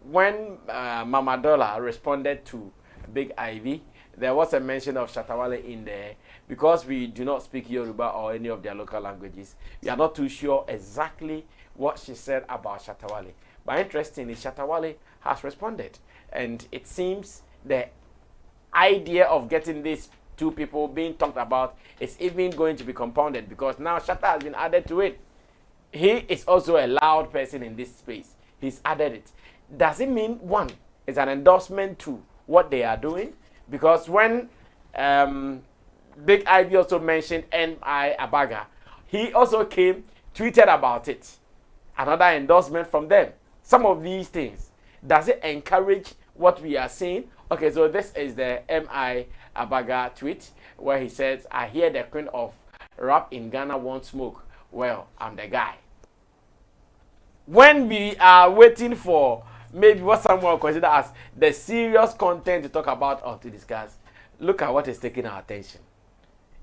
when Mama Dollar responded to Big Ivy, there was a mention of Shatta in there. Because we do not speak Yoruba or any of their local languages, we are not too sure exactly what she said about Shatta. But interestingly, Shatta has responded. And it seems the idea of getting these two people being talked about is even going to be compounded because now Shatta has been added to it. He is also a loud person in this space. He's added it. Does it mean one is an endorsement to what they are doing? Because when Big Ivy also mentioned N.I. Abaga, he also came, tweeted about it. Another endorsement from them. Some of these things, does it encourage what we are seeing? Okay, so this is the M.I. Abaga tweet where he says, I hear the queen of rap in Ghana won't smoke. Well, I'm the guy. When we are waiting for maybe what someone will consider as the serious content to talk about or to discuss, look at what is taking our attention.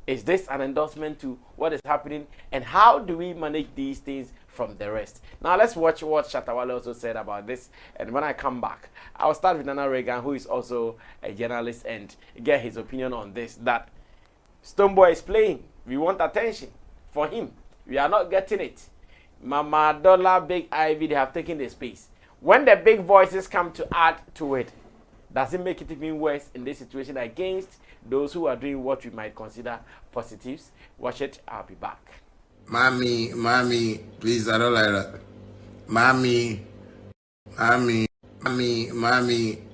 Is this an endorsement to what is happening, and how do we manage these things from the rest? Now let's watch what Shatta also said about this, and when I come back, I'll start with Nana Reagan, who is also a journalist, and get his opinion on this, that Stonebwoy is playing. We want attention for him. We are not getting it. Mama Dollar, Big Ivy, they have taken the space. When the big voices come to add to it, does it make it even worse in this situation against those who are doing what we might consider positives? Watch it. I'll be back. Mommy, please, I don't like that. Mommy,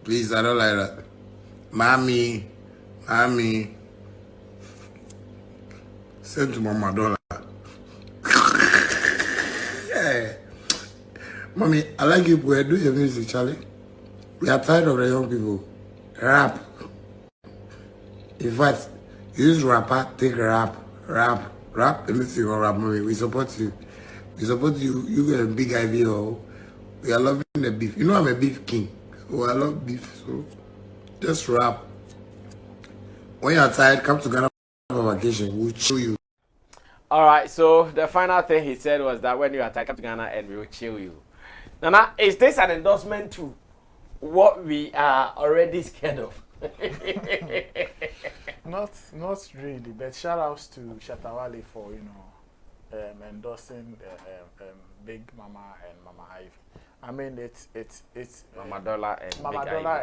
please, I don't like that. Mommy, send to Mama Dollar. Yeah. Mommy, I like you, boy. Do your music, Charlie. We are tired of the young people. Rap. In fact, use rapper, take rap, anything or rap, mommy. We support you. You get a big idea. We are loving the beef. You know I'm a beef king. So I love beef. So just rap. When you're tired, come to Ghana for vacation. We'll chill you. All right, so the final thing he said was that when you are tired, come to Ghana and we will chill you. Nana, is this an endorsement to what we are already scared of? Not really, but shout outs to Shatta for endorsing Big Mama and Mama Ivy. I mean it's Mama Dollar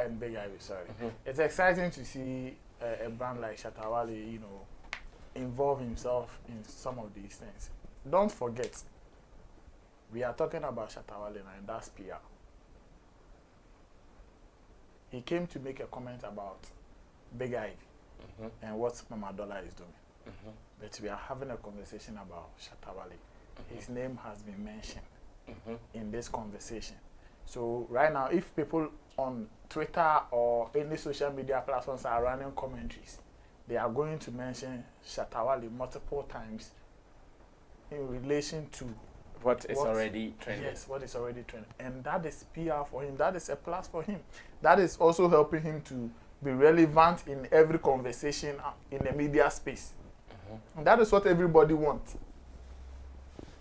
and Big Ivy. Sorry, it's exciting to see a brand like Shatta involve himself in some of these things. Don't forget, we are talking about Shatta and that's PR. He came to make a comment about Big Ivy and what Mama Dollar is doing. But we are having a conversation about Shatta. His name has been mentioned in this conversation. So right now, if people on Twitter or any social media platforms are running commentaries, they are going to mention Shatta multiple times in relation to what is already trending. Yes, what is already trending. And that is PR for him. That is a plus for him. That is also helping him to be relevant in every conversation in the media space. And that is what everybody wants.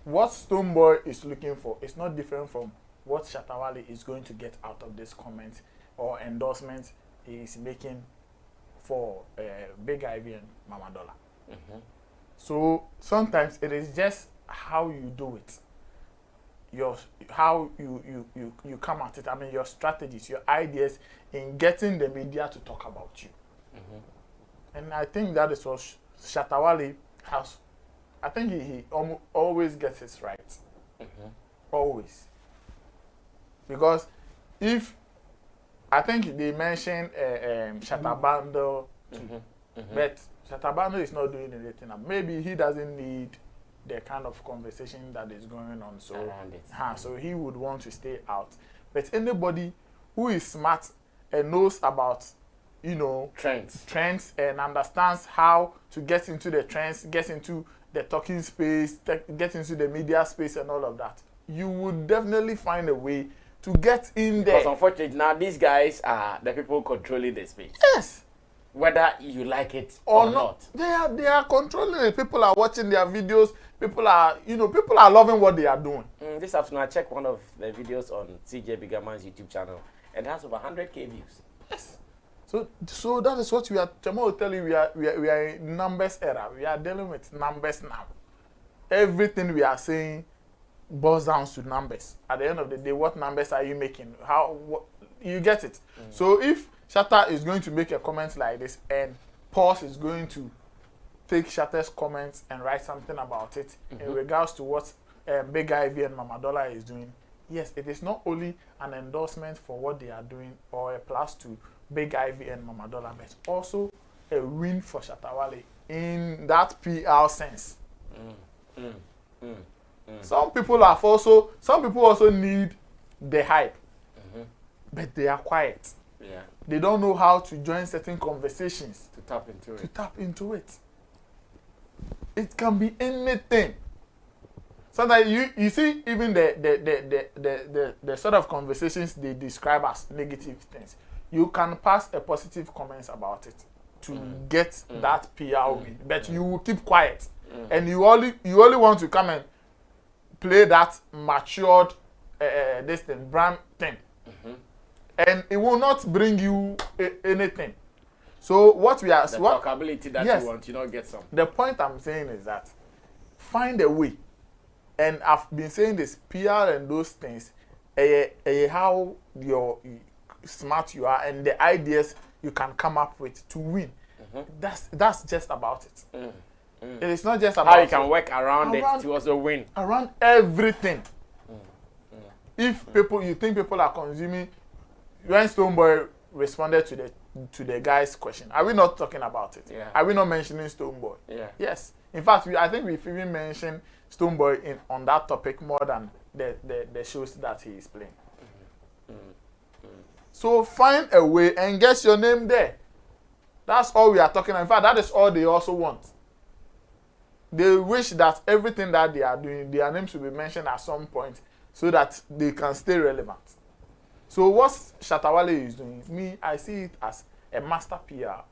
What Stonebwoy is looking for is not different from what Shatta is going to get out of this comment or endorsement he is making for Big Ivy and Mama Dollar. So sometimes it is just how you do it. How you come at it. I mean, your strategies, your ideas in getting the media to talk about you. And I think that is what Shatta has. I think he always gets it right. Always. Because if I think they mentioned Shatta Bundle, but Shatta Bundle is not doing anything. Maybe he doesn't need the kind of conversation that is going on, so so he would want to stay out. But anybody who is smart and knows about trends and understands how to get into the trends, get into the talking space, get into the media space and all of that, you would definitely find a way to get in there. Because unfortunately now these guys are the people controlling the space. Yes. Whether you like it or not. They are controlling it. People are watching their videos. People are loving what they are doing. This afternoon I checked one of the videos on CJ Bigaman's YouTube channel and it has over 100k views. Yes. So that is what we are. Chama will tell you we are in numbers era. We are dealing with numbers now. Everything we are saying boils down to numbers. At the end of the day, what numbers are you making? You get it? So if Shatta is going to make a comment like this and Pulse is going to take Shatta's comments and write something about it in regards to what Big Ivy and Mama Dollar is doing, yes, it is not only an endorsement for what they are doing or a plus to Big Ivy and Mama Dollar, but also a win for Shatta in that PR sense. Some people also need the hype, but they are quiet. Yeah. They don't know how to join certain conversations To tap into it. It can be anything. Sometimes you see even the sort of conversations they describe as negative things. You can pass a positive comments about it to get that PR win, but you will keep quiet, and you only want to come and play that matured this thing, brand thing, and it will not bring you anything. So what we are the talkability that you want, you don't get some. The point I'm saying is that find a way, and I've been saying this, PR and those things, how smart you are and the ideas you can come up with to win. That's just about it. It is not just about how you can work around it to also win. Around everything. If you think people are consuming, when Stonebwoy responded to the guy's question, are we not talking about it? Yeah. Are we not mentioning Stonebwoy? Yeah. Yes. In fact, I think we've even mentioned Stonebwoy on that topic more than the shows that he is playing. So find a way and get your name there. That's all we are talking about. In fact, that is all they also want. They wish that everything that they are doing, their names will be mentioned at some point so that they can stay relevant. So what Shatta is doing, I see it as a master PR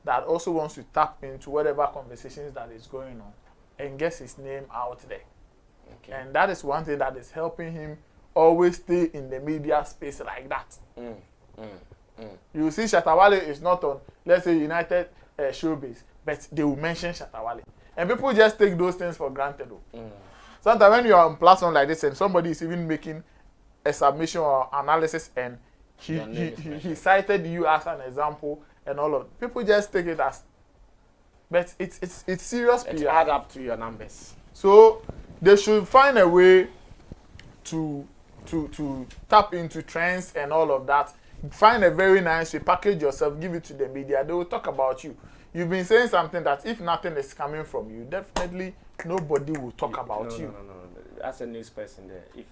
that also wants to tap into whatever conversations that is going on and gets his name out there. Okay. And that is one thing that is helping him always stay in the media space like that. You see Shatta is not on, let's say, United Showbiz, but they will mention Shatta. And people just take those things for granted. Sometimes when you are on platform like this and somebody is even making a submission or analysis and he cited you as an example and all of it, people just take it as, but it's serious PR. It add up to your numbers. So they should find a way to tap into trends and all of that. Find a very nice way, package yourself, give it to the media. They will talk about you. You've been saying something that if nothing is coming from you, definitely nobody will talk about you. No. As a news person there, if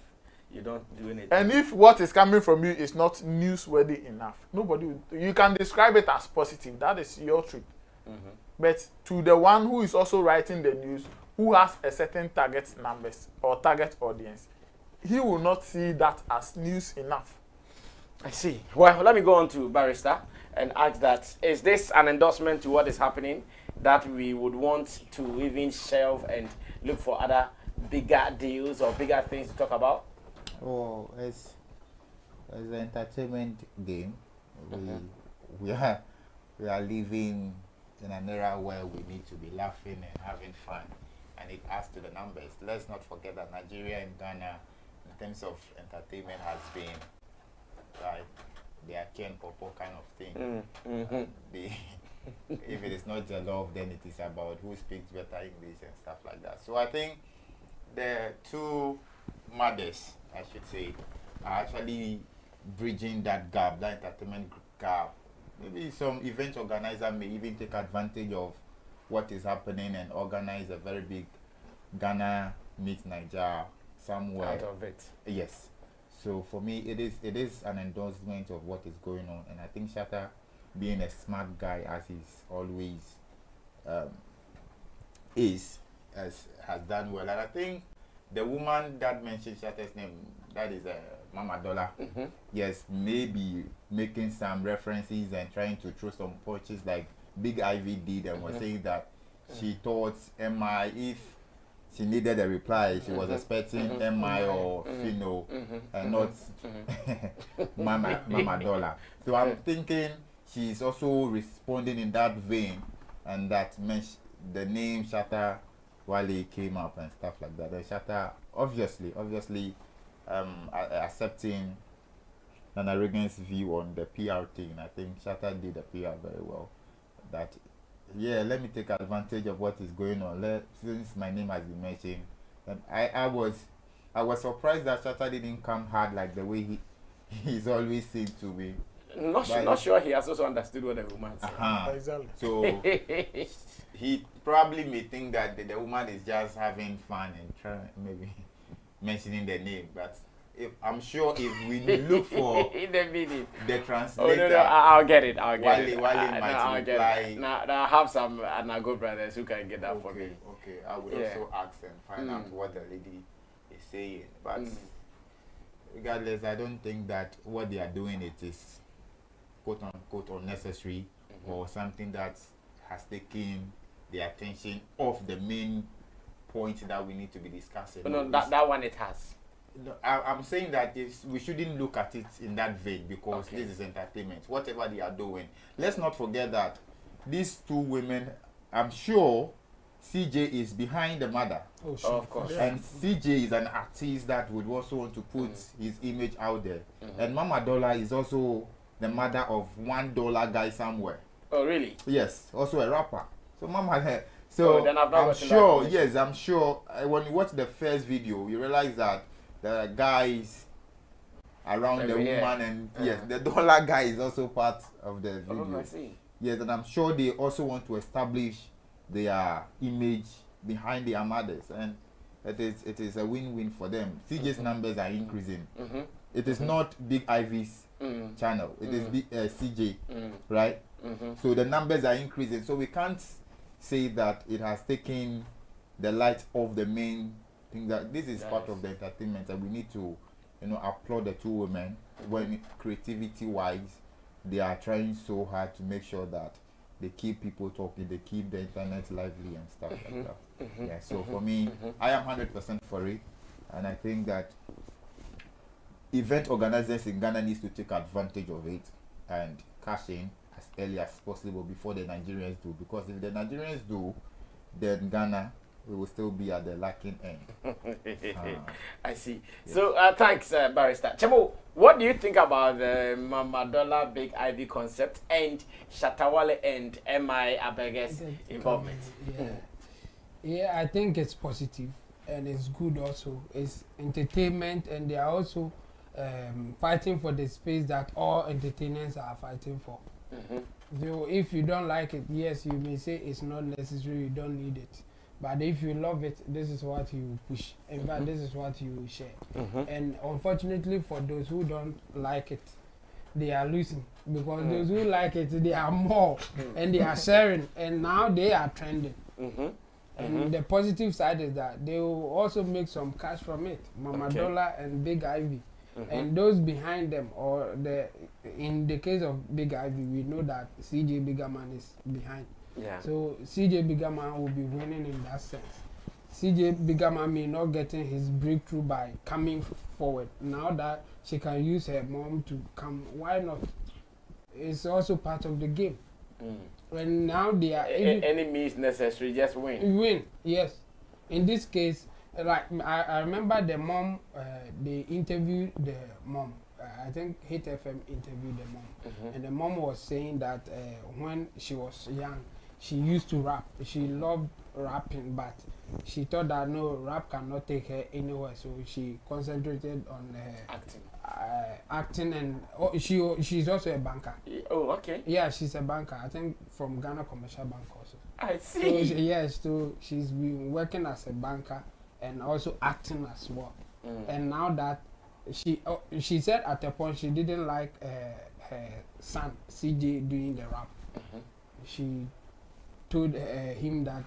you don't do anything. And if what is coming from you is not newsworthy enough, nobody will. You can describe it as positive. That is your truth. But to the one who is also writing the news, who has a certain target numbers or target audience, he will not see that as news enough. I see. Well, let me go on to Barrister and ask that, is this an endorsement to what is happening that we would want to even shelve and look for other bigger deals or bigger things to talk about? Oh, as an entertainment game, we are living in an era where we need to be laughing and having fun, and it adds to the numbers. Let's not forget that Nigeria and Ghana, in terms of entertainment, has been like they are Ken Popo kind of thing. If it is not the love, then it is about who speaks better English and stuff like that. So I think the two mothers, I should say, are actually bridging that gap, that entertainment gap. Maybe some event organizer may even take advantage of what is happening and organize a very big Ghana meet Nigeria somewhere. Out of it. Yes. So for me, it is an endorsement of what is going on, and I think Shatta, being a smart guy as he's always has done well. And I think the woman that mentioned Shatta's name, that is Mama Dollar. Yes, maybe making some references and trying to throw some punches like Big Ivy did, and was saying that she thought MI, if she needed a reply, she was expecting MI or Fino and not Mama Dollar. So I'm thinking she's also responding in that vein, and that the name Shatta Wale came up and stuff like that. And Shatta obviously accepting Nana Reagan's view on the PR thing. I think Shatta did the PR very well. That let me take advantage of what is going on. Since my name has been mentioned, I was surprised that Shatta didn't come hard like the way he's always seemed to be. Not sure he has also understood what the woman said. Exactly. So he probably may think that the woman is just having fun and trying, maybe mentioning the name, but I'm sure if we look for in the meaning. the Oh translator, no, I'll get it. I'll get it. Wale might I'll reply. get it. Now I have some Anago brothers who can get that for me. Okay. I would Yeah. also ask and find out what the lady is saying. But regardless, I don't think that what they are doing it is quote unquote unnecessary or something that has taken the attention off the main point that we need to be discussing. No, that one it has. No, I'm saying that we shouldn't look at it in that vein because this is entertainment. Whatever they are doing, let's not forget that these two women, I'm sure CJ is behind the mother. Oh, sure. Of course. And CJ is an artist that would also want to put his image out there. And Mama Dollar is also the mother of $1 guy somewhere. Oh, really? Yes, also a rapper. So Mama, so then I've not I'm gotten sure, that yes, I'm sure when you watch the first video, you realize that the guys around the Yeah. woman and yes, the dollar guy is also part of the Oh, video. I see. Yes, and I'm sure they also want to establish their image behind their mothers, and it is a win-win for them. CJ's numbers are increasing. It is not Big Ivy's channel. It is CJ, right? So the numbers are increasing. So we can't say that it has taken the light off the main thing. That this is part of the entertainment, and we need to, applaud the two women when creativity-wise they are trying so hard to make sure that they keep people talking, they keep the internet lively and stuff like that. Yeah. So for me, I am 100% for it, and I think that event organizers in Ghana needs to take advantage of it and cash in as early as possible before the Nigerians do. Because if the Nigerians do, then Ghana we will still be at the lacking end. I see. Yeah. So thanks, Barrister. Chemo, what do you think about the Mama Dollar Big Ivy concept and Shatta and M.I. Abege's involvement? Yeah, I think it's positive and it's good also. It's entertainment, and they are also fighting for the space that all entertainers are fighting for. So if you don't like it, yes, you may say it's not necessary, you don't need it. But if you love it, this is what you push. In fact, this is what you share. And unfortunately for those who don't like it, they are losing. Because those who like it, they are more. And they are sharing. And now they are trending. And the positive side is that they will also make some cash from it. Mama Dollar and Big Ivy. And those behind them, or in the case of Big Ivy, we know that CJ Bigaman is behind. Yeah. So CJ Bigaman will be winning in that sense. CJ Bigaman may not getting his breakthrough by coming forward. Now that she can use her mom to come, why not? It's also part of the game. And now they are any means necessary, just win. Win, yes. In this case, like I remember the mom, they interviewed the mom. I think Hit FM interviewed the mom, and the mom was saying that when she was young, she used to rap. She loved rapping, but she thought that no, rap cannot take her anywhere, so she concentrated on acting, and she's also a banker. Oh, okay. Yeah, she's a banker. I think from Ghana Commercial Bank also. I see. So she's been working as a banker and also acting as well. And now that she said at a point she didn't like her son CJ doing the rap. She told him that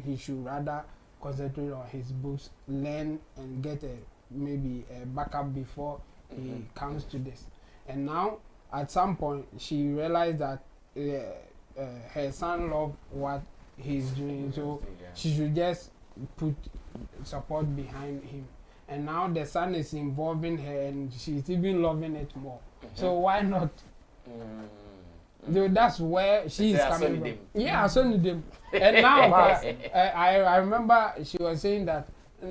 he should rather concentrate on his books, learn and get maybe a backup before he comes to this. And now at some point she realized that her son loved what he's doing, so she should just put support behind him. And now the son is involving her and she's even loving it more. So why not? That's where she is coming from. Yeah, I saw them. And now I remember she was saying that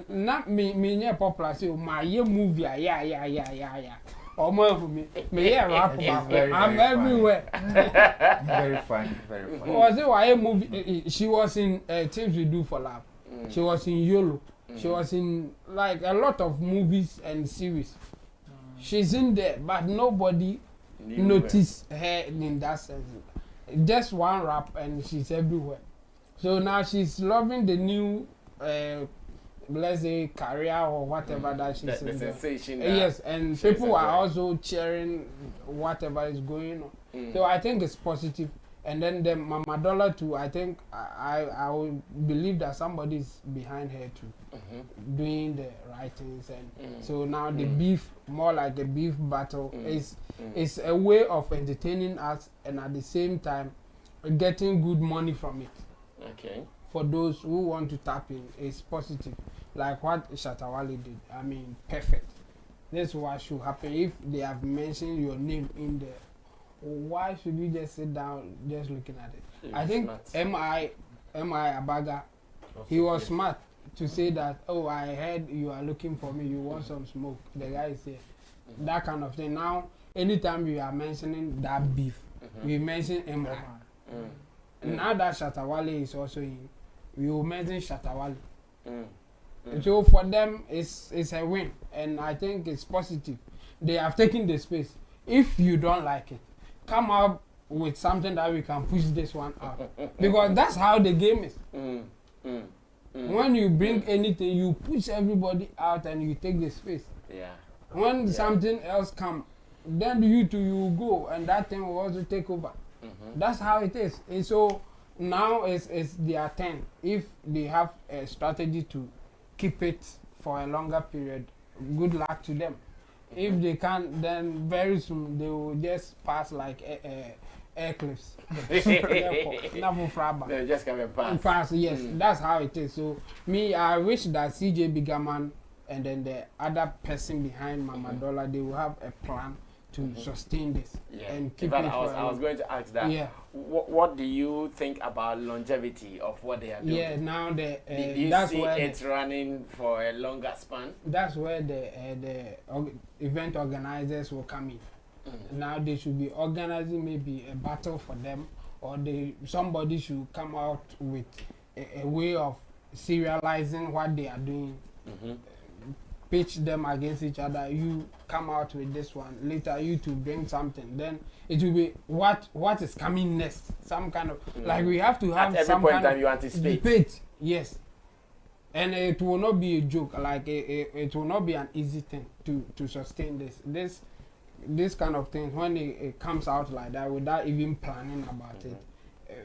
not me popular, say my movie, yeah. Or more for me. Rap I'm everywhere. Very funny. Was it why movie? She was in Things We Do for Love. She was in YOLO. She was in like a lot of movies and series. She's in there, but nobody noticed her in that sense. Just one rap and she's everywhere. So now she's loving the new let's say career or whatever that she's the sensation. Yes, and people are also cheering whatever is going on. So I think it's positive. And then the Mama Dollar too, I think I will believe that somebody is behind her too, doing the right things. And so now the beef, more like a beef battle, is a way of entertaining us and at the same time getting good money from it. Okay. For those who want to tap in, it's positive. Like what Shatta did. I mean, perfect. That's what should happen. If they have mentioned your name in there, why should you just sit down just looking at it? I think M.I. Abaga, he was smart to say that, oh, I heard you are looking for me, you want some smoke. The guy said that kind of thing. Now, anytime you are mentioning that beef, we mention M.I. Now that Shatta is also in, we will mention Shatta. So for them, it's a win, and I think it's positive. They have taken the space. If you don't like it, come up with something that we can push this one out, because that's how the game is. When you bring anything, you push everybody out and you take the space. When something else comes, then you go, and that thing will also take over. That's how it is. And so now it's their turn. If they have a strategy to keep it for a longer period, good luck to them. If they can't, then very soon they will just pass like air cliffs. They'll just come and pass. Pass, yes. That's how it is. So me, I wish that CJ Bigaman and then the other person behind Mama Dollar, they will have a plan to sustain this and keep it. I was going to ask that. Yeah. What do you think about longevity of what they are doing? Yeah, now do you that's see it running for a longer span? That's where the event organizers will come in. Now they should be organizing maybe a battle for them, or somebody should come out with a way of serializing what they are doing. Pitch them against each other. You come out with this one. Later, you to bring something. Then it will be what is coming next. Some kind of like we have to have at every some point kind in time of you anticipate. debate. Yes, and it will not be a joke. Like it will not be an easy thing to sustain this kind of things. When it comes out like that without even planning about it,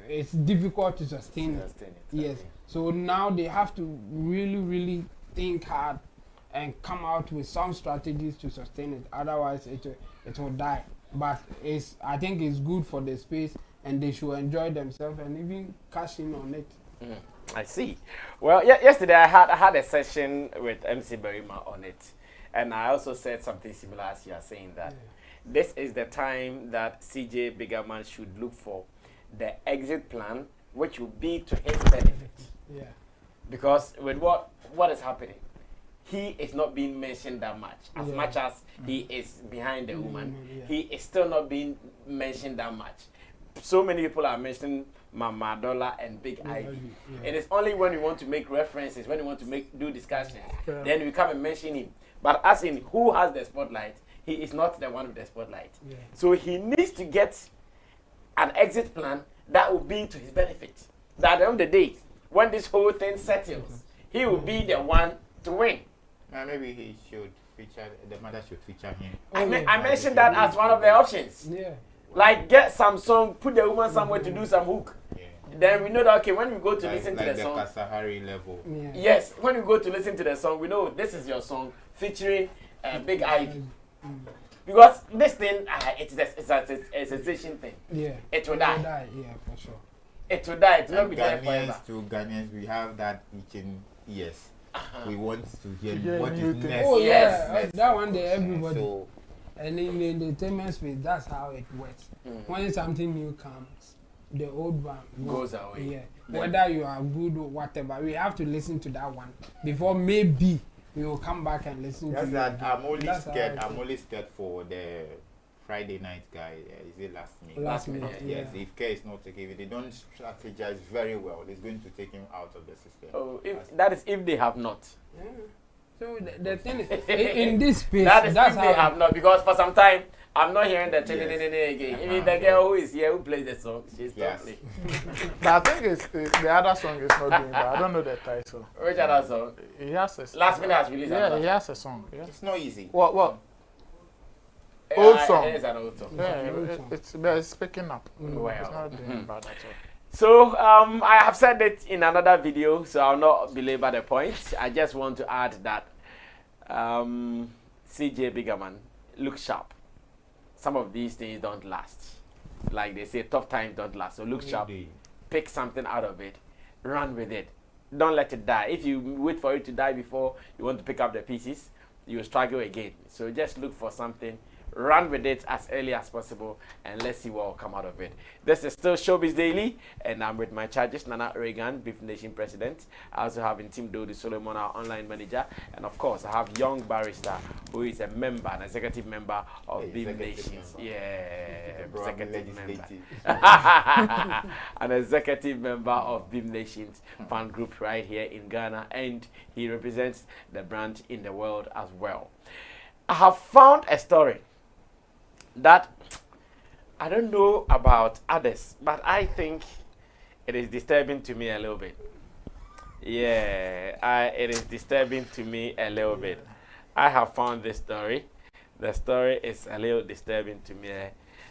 it's difficult to sustain it. Yes. So now they have to really think hard and come out with some strategies to sustain it. Otherwise, it will die. But I think it's good for the space, and they should enjoy themselves and even cash in on it. I see. Well, yesterday I had a session with MC Berima on it, and I also said something similar as you are saying that this is the time that CJ Bigaman should look for the exit plan, which will be to his benefit. Yeah. Because with what is happening, he is not being mentioned that much. As much as he is behind the woman, he is still not being mentioned that much. So many people are mentioning Mama Dollar and Big Ivy. It is only when we want to make references, when we want to do discussions, then we come and mention him. But as in who has the spotlight, he is not the one with the spotlight. So he needs to get an exit plan that will be to his benefit. That at the end of the day, when this whole thing settles, he will be the one to win. Maybe he should feature, the mother should feature him. I mentioned that as one of the options. Like get some song, put the woman somewhere to do some hook. Then we know that, okay, when we go to listen to the song. Like the Kasahari level. Yes, when we go to listen to the song, we know this is your song featuring Big Ivy. Because this thing, it's a sensation thing. It will die. Yeah, for sure. It will die. It will not be there forever. To Ghanaians, we have that itching ears. We want to hear what is next. Oh yes, that one day everybody. So, and in the entertainment space, that's how it works. When something new comes, the old one goes away. Yeah. Whether you are good or whatever, we have to listen to that one before maybe we will come back and listen to that. I'm only scared for the Friday night guy. Is it last minute? Yes. If care is not taken, if they don't strategize very well, it's going to take him out of the system. Oh, if they have not. So the thing is, in this space, That is that's if they how have not, because for some time I'm not hearing the again. Yes. Even the girl who is here who plays the song, she's not playing. But I think it's the other song is not doing that. I don't know the title. Which other song? He has a Last Minute has released another he song. has a song. Yeah. It's not easy. What? Old song. It is an old song. Yeah, it's picking up. Well. It's not doing bad at all. So I have said it in another video, so I'll not belabor the point. I just want to add that CJ Bigaman, look sharp. Some of these things don't last. Like they say, tough times don't last. So look sharp, pick something out of it, run with it. Don't let it die. If you wait for it to die before you want to pick up the pieces, you will struggle again. So just look for something, run with it as early as possible, and let's see what will come out of it. This is still Showbiz Daily, and I'm with my charges, Nana Reagan, Beef Nation President. I also have Team Dodi Solomon, our online manager, and of course I have Young Barrister, who is a member, an executive member of Beef Nation. Yeah, executive member. An executive member of Beef Nation's fan group right here in Ghana, and he represents the brand in the world as well. I have found a story that I don't know about others, but I think it is disturbing to me a little bit. Yeah, it is disturbing to me a little bit. I have found this story. The story is a little disturbing to me,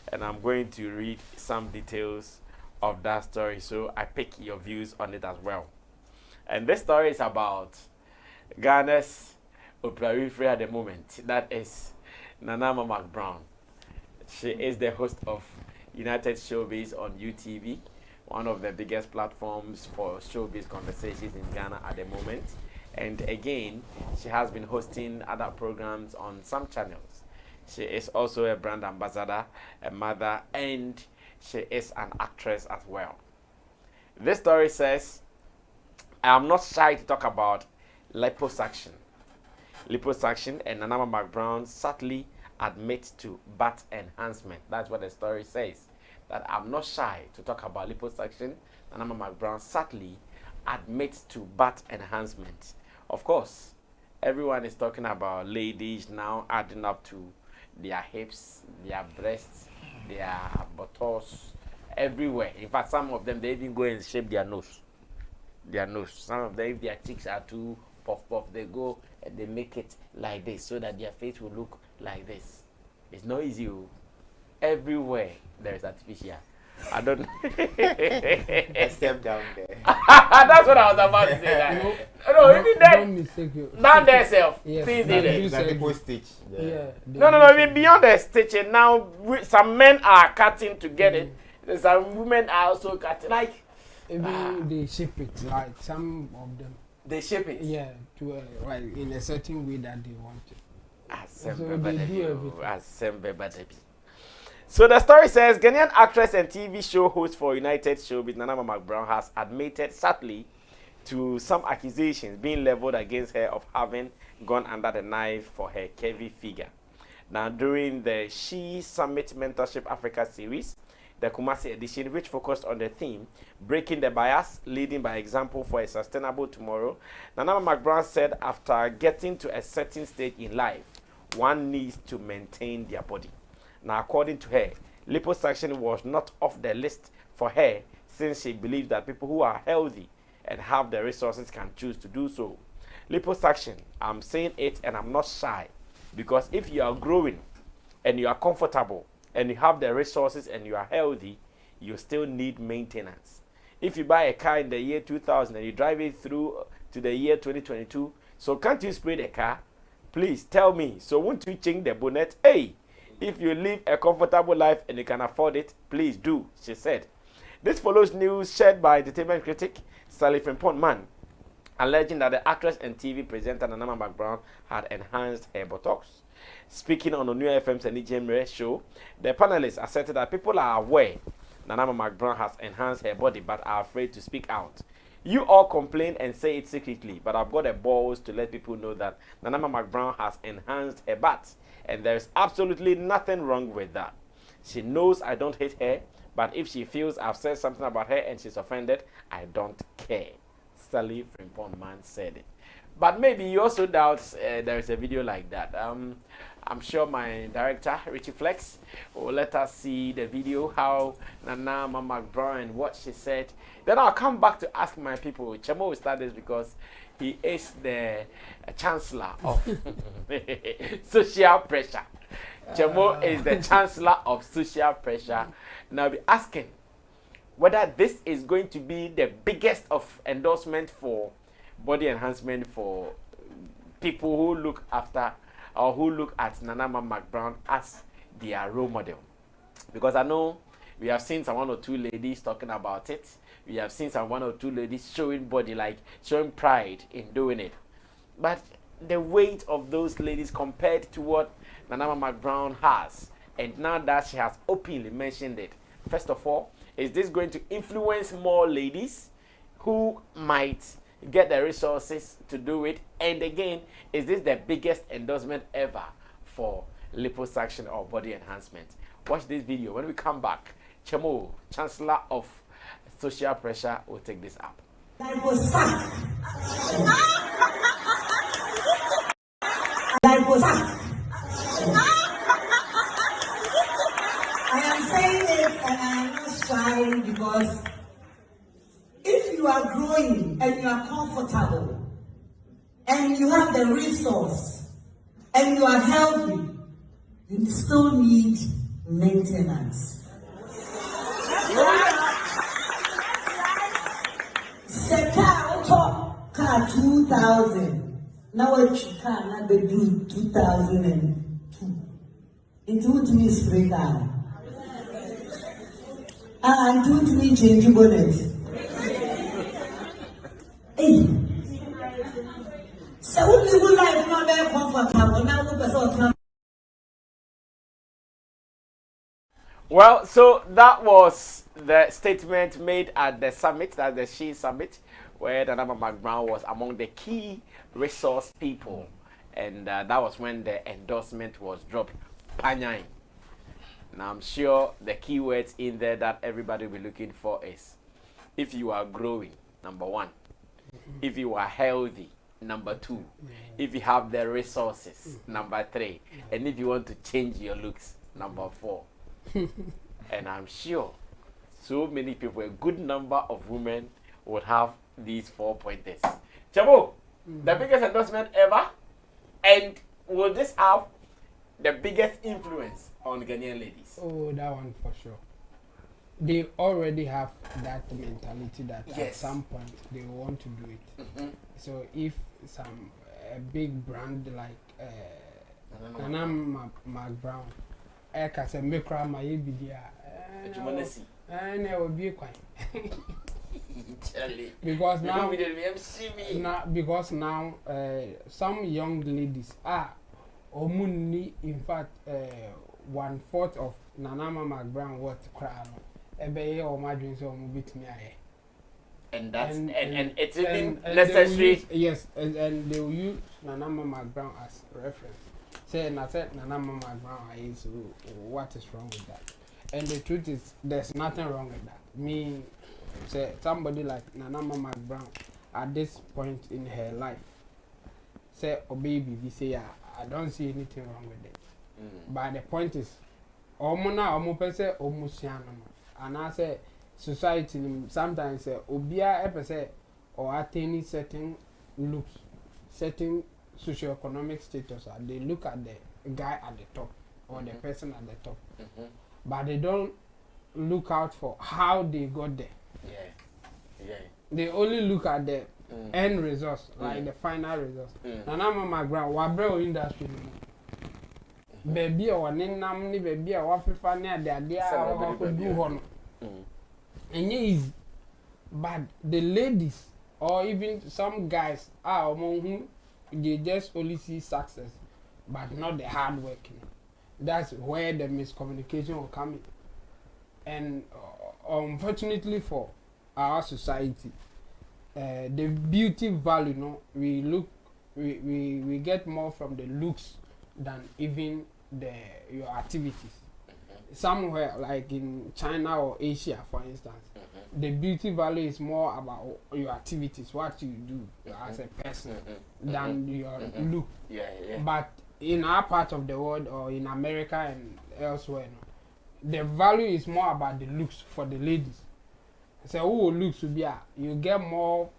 and I'm going to read some details of that story so I pick your views on it as well. And this story is about Ghana's Oprah Winfrey at the moment. That is Nana McBrown. She is the host of United Showbiz on UTV, one of the biggest platforms for showbiz conversations in Ghana at the moment. And again, she has been hosting other programs on some channels. She is also a brand ambassador, a mother, and she is an actress as well. This story says, I am not shy to talk about liposuction. Liposuction, and Nana McBrown sadly admits to butt enhancement. That's what the story says. That I'm not shy to talk about liposuction. Nana McBrown sadly admits to butt enhancement. Of course, everyone is talking about ladies now adding up to their hips, their breasts, their buttocks, everywhere. In fact, some of them, they even go and shape their nose. Their nose. Some of them, if their cheeks are too puff, they go and they make it like this so that their face will look like this. It's not easy. Everywhere there is artificial. I don't Except down there. That's what I was about to say. No, even that. Don't mistake you. Down there self. Yes, Please that did it. you That said people it. stitch. Yeah. No, even beyond the stitching, now some men are cutting to get it. Some women are also cutting. Like, Even they shape it, like some of them. they shape it. Yeah, to like in a certain way that they want it. Assemble So they do everything. Assemble baby. So the story says Ghanaian actress and TV show host for United Showbiz Nana McBrown has admitted sadly to some accusations being leveled against her of having gone under the knife for her curvy figure. Now during the She Summit Mentorship Africa series, the Kumasi edition, which focused on the theme breaking the bias, leading by example for a sustainable tomorrow, Nana McBrown said after getting to a certain stage in life, one needs to maintain their body. Now, according to her, liposuction was not off the list for her since she believes that people who are healthy and have the resources can choose to do so. Liposuction, I'm saying it and I'm not shy, because if you are growing and you are comfortable and you have the resources and you are healthy, you still need maintenance. If you buy a car in the year 2000 and you drive it through to the year 2022, so can't you spray the car? Please tell me. So won't you change the bonnet? Hey, if you live a comfortable life and you can afford it, please do, she said. This follows news shared by entertainment critic Sally Frimpong-Man, alleging that the actress and TV presenter Nana McBrown had enhanced her buttocks. Speaking on the New FM's Enijemre show, the panelists asserted that people are aware Nana McBrown has enhanced her body but are afraid to speak out. You all complain and say it secretly, but I've got the balls to let people know that Nana McBrown has enhanced her butt, and there's absolutely nothing wrong with that. She knows I don't hate her, but if she feels I've said something about her and she's offended, I don't care. Sally Frimpong-Man said it. But maybe you also doubt there is a video like that. I'm sure my director, Richie Flex, will let us see the video, how Nana McBrown and what she said. Then I'll come back to ask my people. Chemo will start this because he is the chancellor of social pressure. Chemo is the chancellor of social pressure. Now I'll be asking whether this is going to be the biggest of endorsement for body enhancement for people who look after or who look at Nana McBrown as their role model. Because I know we have seen some 1 or 2 ladies talking about it. We have seen some 1 or 2 ladies showing body, like showing pride in doing it. But the weight of those ladies compared to what Nana McBrown has, and now that she has openly mentioned it, first of all, is this going to influence more ladies who might get the resources to do it? And again, is this the biggest endorsement ever for liposuction or body enhancement? Watch this video. When we come back, Chemo, Chancellor of Social Pressure, will take this up. I am saying it and I am not shy because if you are growing and you are comfortable and you have the resource and you are healthy, you still need maintenance. Seka auto car 2000. Now what car na be do 2002. Into what me spray down. And do to me change bonnet. Hey. So we live life not very comfortable. Now look at all. Well, so that was the statement made at the summit, that's the She Summit, where Nana McBrown was among the key resource people. And that was when the endorsement was dropped. Panyai. Now, I'm sure the keywords in there that everybody will be looking for is if you are growing, number 1. If you are healthy, number 2. If you have the resources, number 3. And if you want to change your looks, number 4. And I'm sure so many people, a good number of women would have these 4 pointers. Chabo, the biggest endorsement ever, and will this have the biggest influence on Ghanaian ladies? Oh, that one for sure. They already have that mentality that at some point they want to do it. So if some big brand like Nana McBrown, I say McBrown my bidia, and I will be quiet. Because now some young ladies are omuni, in fact 1/4 of Nana McBrown what crown ebe or my dreams or bit me and that's and it's even necessary. Yes, and they will use Nana McBrown as reference. Say and I said Nana McBrown is what is wrong with that? And the truth is there's nothing wrong with that. Me say somebody like Nana McBrown at this point in her life say oh baby we say I don't see anything wrong with it. But the point is omuna omupese omusiano and I say society sometimes say obia epese or attaining certain looks, certain socio-economic status, they look at the guy at the top or the person at the top, but they don't look out for how they got there. They only look at the end results, like the final results. Nana McBrown wabre industry baby or ninam ni baby or wafifa near the idea of do hono. And easy, but the ladies or even some guys are among whom they just only see success, but not the hard working. That's where the miscommunication will come in. And unfortunately for our society, the beauty value, no, we get more from the looks than even your activities. somewhere like in China or Asia, for instance, the beauty value is more about your activities, what you do as a person, than your look. Yeah. But in our part of the world, or in America and elsewhere, no, the value is more about the looks for the ladies. So who looks will be you get more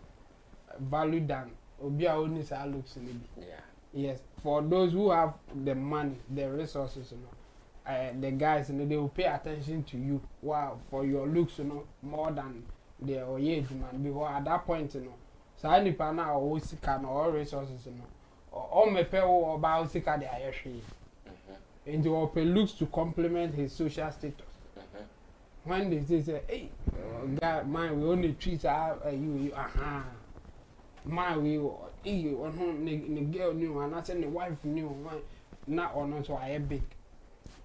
value than Obia only say looks maybe. Yeah. Yes, for those who have the money, the resources, you know, the guys, you know, they will pay attention to you. Wow, for your looks, you know, more than their age, man. Because at that point, you know, so any partner or can or resources, you know, or me pay or about sika they are actually. And you pay looks to complement his social status. When they say, hey, guy, man, we only treat you, man, we on home, the girl knew, and I said the wife knew, man, not or not, so I big.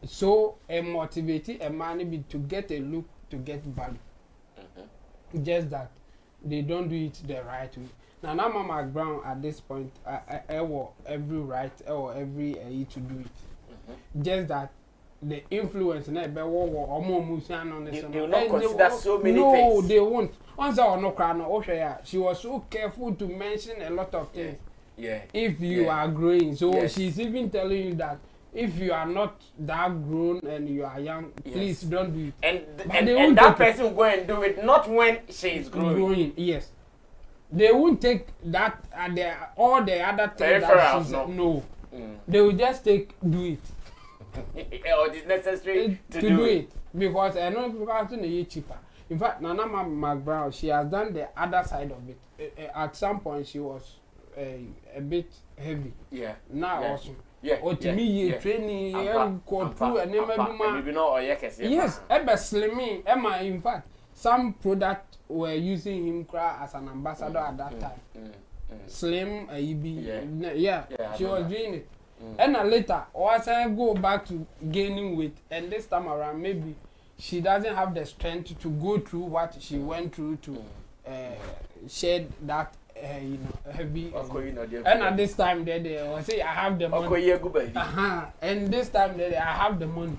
So, a motivated a man be to get a look to get value. Just that they don't do it the right way. Now, McBrown at this point, I will every right or every to do it. Just that the influence and they will not consider so many things. No, they won't. Once I no crown, she was so careful to mention a lot of things. Yeah. If you are growing, so she's even telling you that if you are not that grown and you are young, please don't do it. And that person will go and do it not when she is growing. Yes. They won't take that all the other things that she's no. They will just do it. Or it is necessary to do it. Because I know people are doing it cheaper. In fact, Nana McBrown, she has done the other side of it. At some point, she was a bit heavy. Yeah. Now also. Yeah. Or to me, training, maybe not yes, slimming. Emma, in fact, some product were using him as an ambassador at that time. Slim, she was doing it. And later, once I go back to gaining weight, and this time around, maybe she doesn't have the strength to go through what she went through to shed that heavy. And at this time, they will say, I have the money. And this time, I have the money.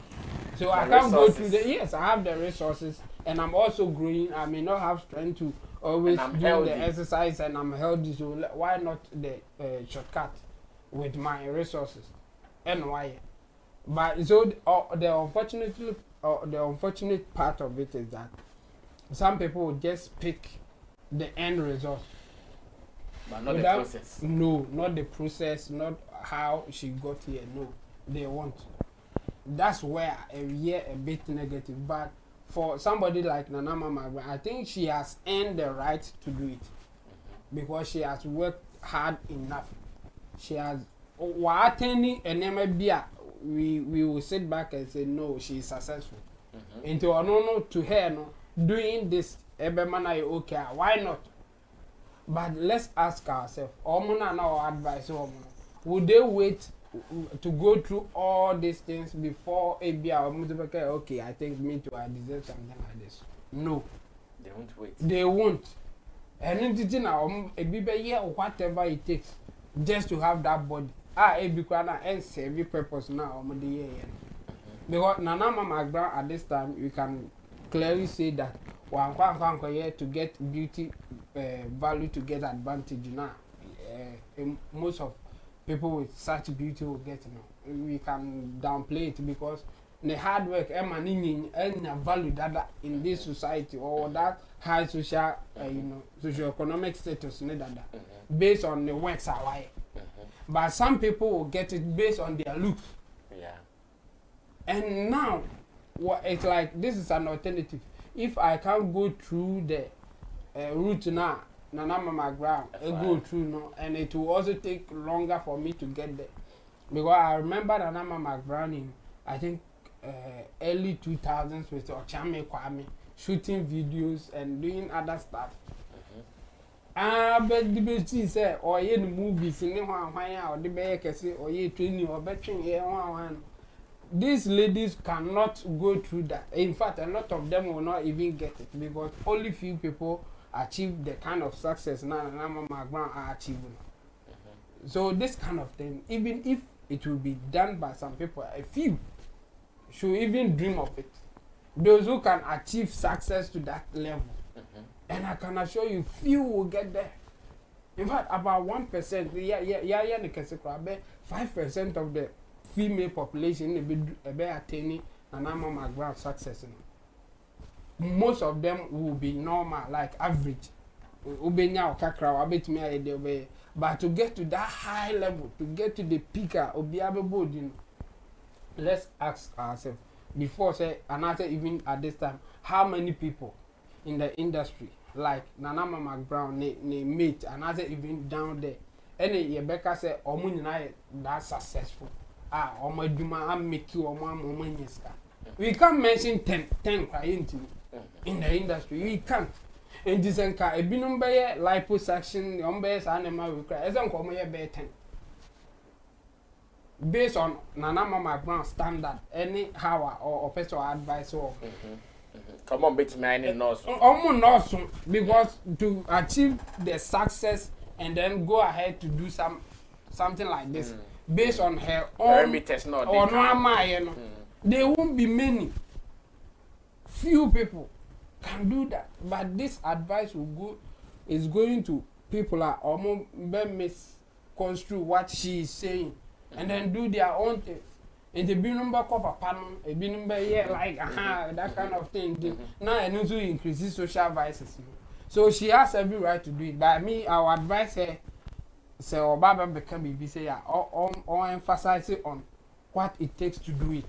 So I can't go through I have the resources, and I'm also growing. I may not have strength to always do the exercise, and I'm healthy. So why not the shortcut with my resources? And why? But so the unfortunate part of it is that some people will just pick the end result. But not the process. No, not the process, not how she got here. No, they won't. That's where I hear a bit negative. But for somebody like Nana McBrown, I think she has earned the right to do it because she has worked hard enough. She has attending an we will sit back and say no, she is successful. Into no to her no doing this okay, why not? But let's ask ourselves, our advice, would they wait to go through all these things before okay, I think me too, I deserve something like this? No. They won't wait. They won't. And anything now, whatever it takes just to have that body. And serve purpose now. Because Nana McBrown at this time, you can clearly say that to get beauty value, to get advantage now. Most of people with such beauty will get, we can downplay it because the hard work and value that in this society or that high social socio-economic status based on the works are why. But some people will get it based on their looks. Yeah. And now it's like this is an alternative. If I can't go through the route now, Nana McBrown, go through and it will also take longer for me to get there. Because I remember Nana McBrown in, I think, early 2000s with Ochame Kwame, shooting videos and doing other stuff. But the best say, or the movies in the one or the baker say, or ye training or betting here one. These ladies cannot go through that. In fact, a lot of them will not even get it because only few people achieve the kind of success now Nana McBrown are achieving. So this kind of thing, even if it will be done by some people, a few, should even dream of it. Those who can achieve success to that level. And I can assure you, few will get there. In fact, about 1%, 5% of the female population will be attaining an McBrown success. Most of them will be normal, like average. But to get to that high level, to get to the peak, let's ask ourselves, before say another even at this time, how many people in the industry like Nanama McBrown, ne mate, another even down there, any Rebecca say that's successful. Make you we can't mention 10 clients in the industry. We can't. And this and a binum by liposuction, animal will cry. As I'm coming here, 10. Based on Nanama McBrown standard, any how or personal advice or come on, bit man in nose. Almost because to achieve the success and then go ahead to do something like this based on her own or normal, there won't be many. Few people can do that, but this advice is going to people are almost misconstrue what she is saying and then do their own thing. And the number of a panel, a number like that kind of thing. Now and also increases social vices. So she has every right to do it. But me, our advice her, so Baba become BBC say or emphasize on what it takes to do it.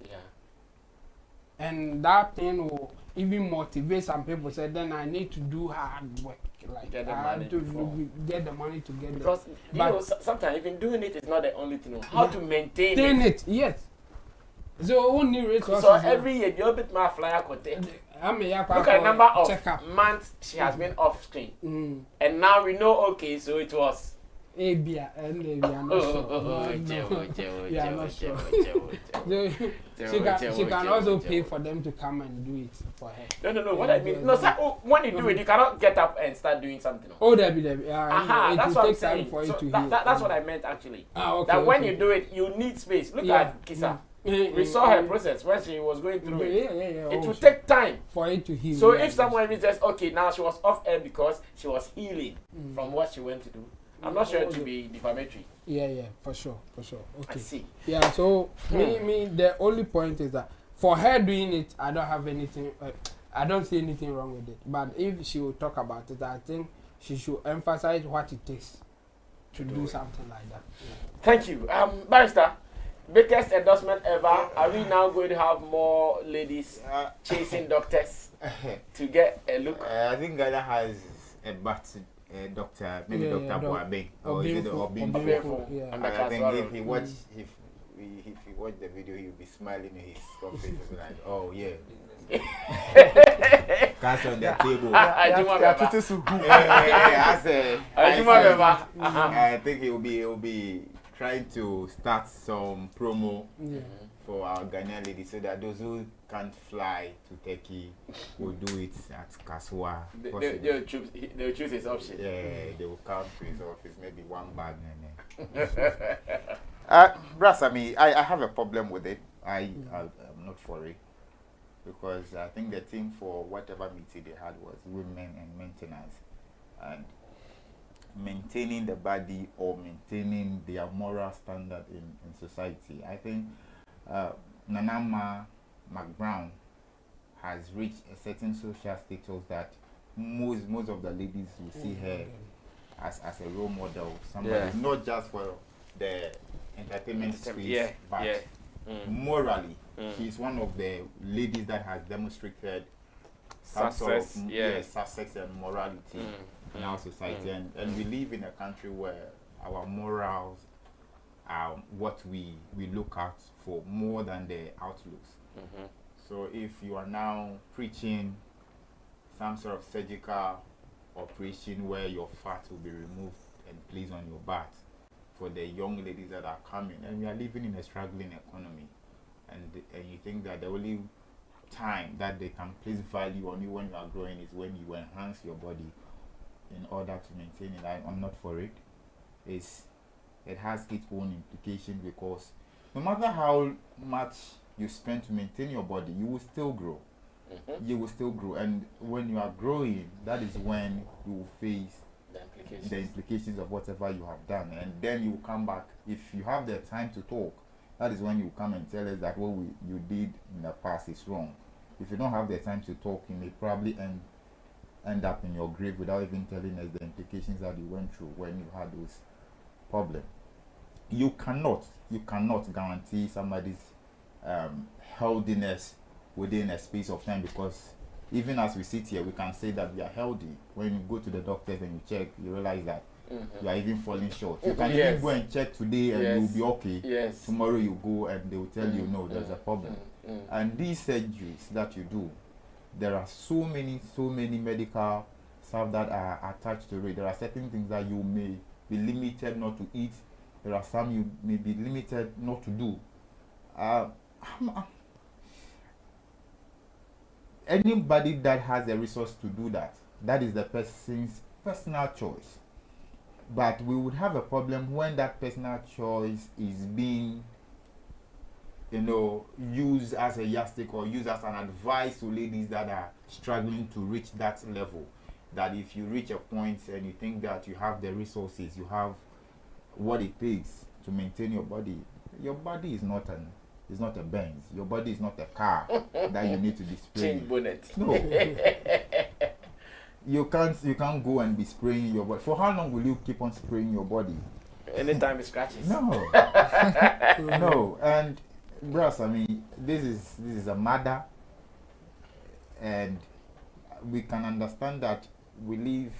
Yeah. And that thing will even motivate some people. Say then I need to do hard work, like get the I money have to get the money to get because you know sometimes even doing it is not the only thing. How to maintain it. Yes. So only resources. So every year you bit my flyer content. Look at the number of months she has been off screen, and now we know. Okay, so it was. We are not sure. She can also pay for them to come and do it for her. No. What I mean, no, sir, when you do it, you cannot get up and start doing something. Oh, that's what I'm saying. For so it to that's what I meant actually. Okay, that when you do it, you need space. Look at Kisa. We saw her process when she was going through it. It will take time for it to heal. So if someone says, okay, now she was off air because she was healing from what she went to do, I'm not sure it to be defamatory. Yeah, for sure. Okay. I see. Yeah, so me, the only point is that for her doing it, I don't have anything. I don't see anything wrong with it. But if she will talk about it, I think she should emphasize what it takes to do something like that. Yeah. Thank you, Barrister. Biggest endorsement ever. Are we now going to have more ladies chasing doctors to get a look? I think Ghana has a button. Doctor, maybe Dr. Boabe, or is it Obinfo? I think if he watch the video, he'll be smiling in his face, like, oh yeah. Cash on the table. I think he'll be trying to start some promo for our Ghanaian ladies so that those who can't fly to Turkey will do it at Kaswa. They'll choose his option. Yeah, they will come to his office, maybe one bag. Brass, I have a problem with it. I'm not for it. Because I think the theme for whatever meeting they had was women and maintenance. And maintaining the body or maintaining their moral standard in society. I think Nanama McBrown has reached a certain social status that most of the ladies will see her as a role model, somebody not just for the entertainment space, but morally. She's one of the ladies that has demonstrated success and morality in our society, and we live in a country where our morals are what we look out for more than the outlooks. So if you are now preaching some sort of surgical operation where your fat will be removed and placed on your butt for the young ladies that are coming, and we are living in a struggling economy, and you think that the only time that they can place value on you when you are growing is when you enhance your body in order to maintain it. I'm not for it. It has its own implications, because no matter how much you spend to maintain your body, you will still grow. You will still grow, and when you are growing, that is when you will face the implications of whatever you have done, and then you will come back. If you have the time to talk, that is when you come and tell us that what you did in the past is wrong. If you don't have the time to talk, you may probably end up in your grave without even telling us the implications that you went through when you had those problems. You cannot guarantee somebody's healthiness within a space of time, because even as we sit here, we can say that we are healthy. When you go to the doctors and you check, you realize that you are even falling short. You can even go and check today and you'll be okay. Tomorrow you go and they will tell you, no, there's a problem. And these surgeries that you do, there are so many medical stuff that are attached to it. There are certain things that you may be limited not to eat. There are some you may be limited not to do. Anybody that has the resource to do that, that is the person's personal choice. But we would have a problem when that personal choice is being, used as a yardstick or used as an advice to ladies that are struggling to reach that level. That if you reach a point and you think that you have the resources, you have what it takes to maintain your body is not a Benz. Your body is not a car that you need to be spraying. Chain bonnet. No. You can't go and be spraying your body. For how long will you keep on spraying your body? Anytime it scratches. No. No. And bros, I mean, this is a matter, and we can understand that we live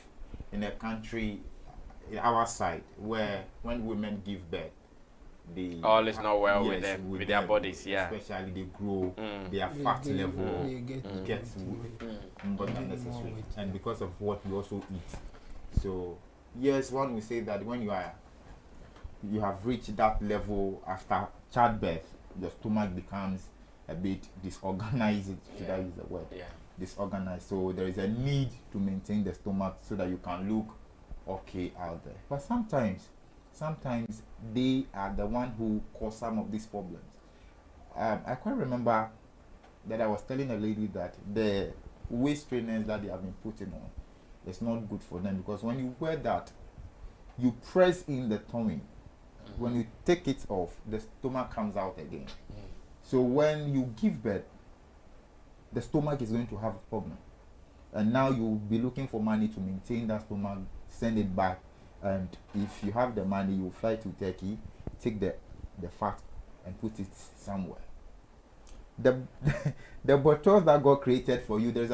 in a country, in our side, where when women give birth, all is not well with them, with their bodies, especially they grow, their fat level gets more than necessary, and because of what we also eat. So yes, one will say that when you have reached that level after childbirth, your stomach becomes a bit disorganized. Should I use the word? Disorganized. So there is a need to maintain the stomach so that you can look okay out there. But sometimes they are the one who cause some of these problems. I quite remember that I was telling a lady that the waist trainers that they have been putting on is not good for them, because when you wear that, you press in the tummy. When you take it off, the stomach comes out again. So when you give birth, the stomach is going to have a problem, and now you'll be looking for money to maintain that stomach, send it back. And if you have the money, you fly to Turkey, take the fat and put it somewhere. The bottles that got created for you, there is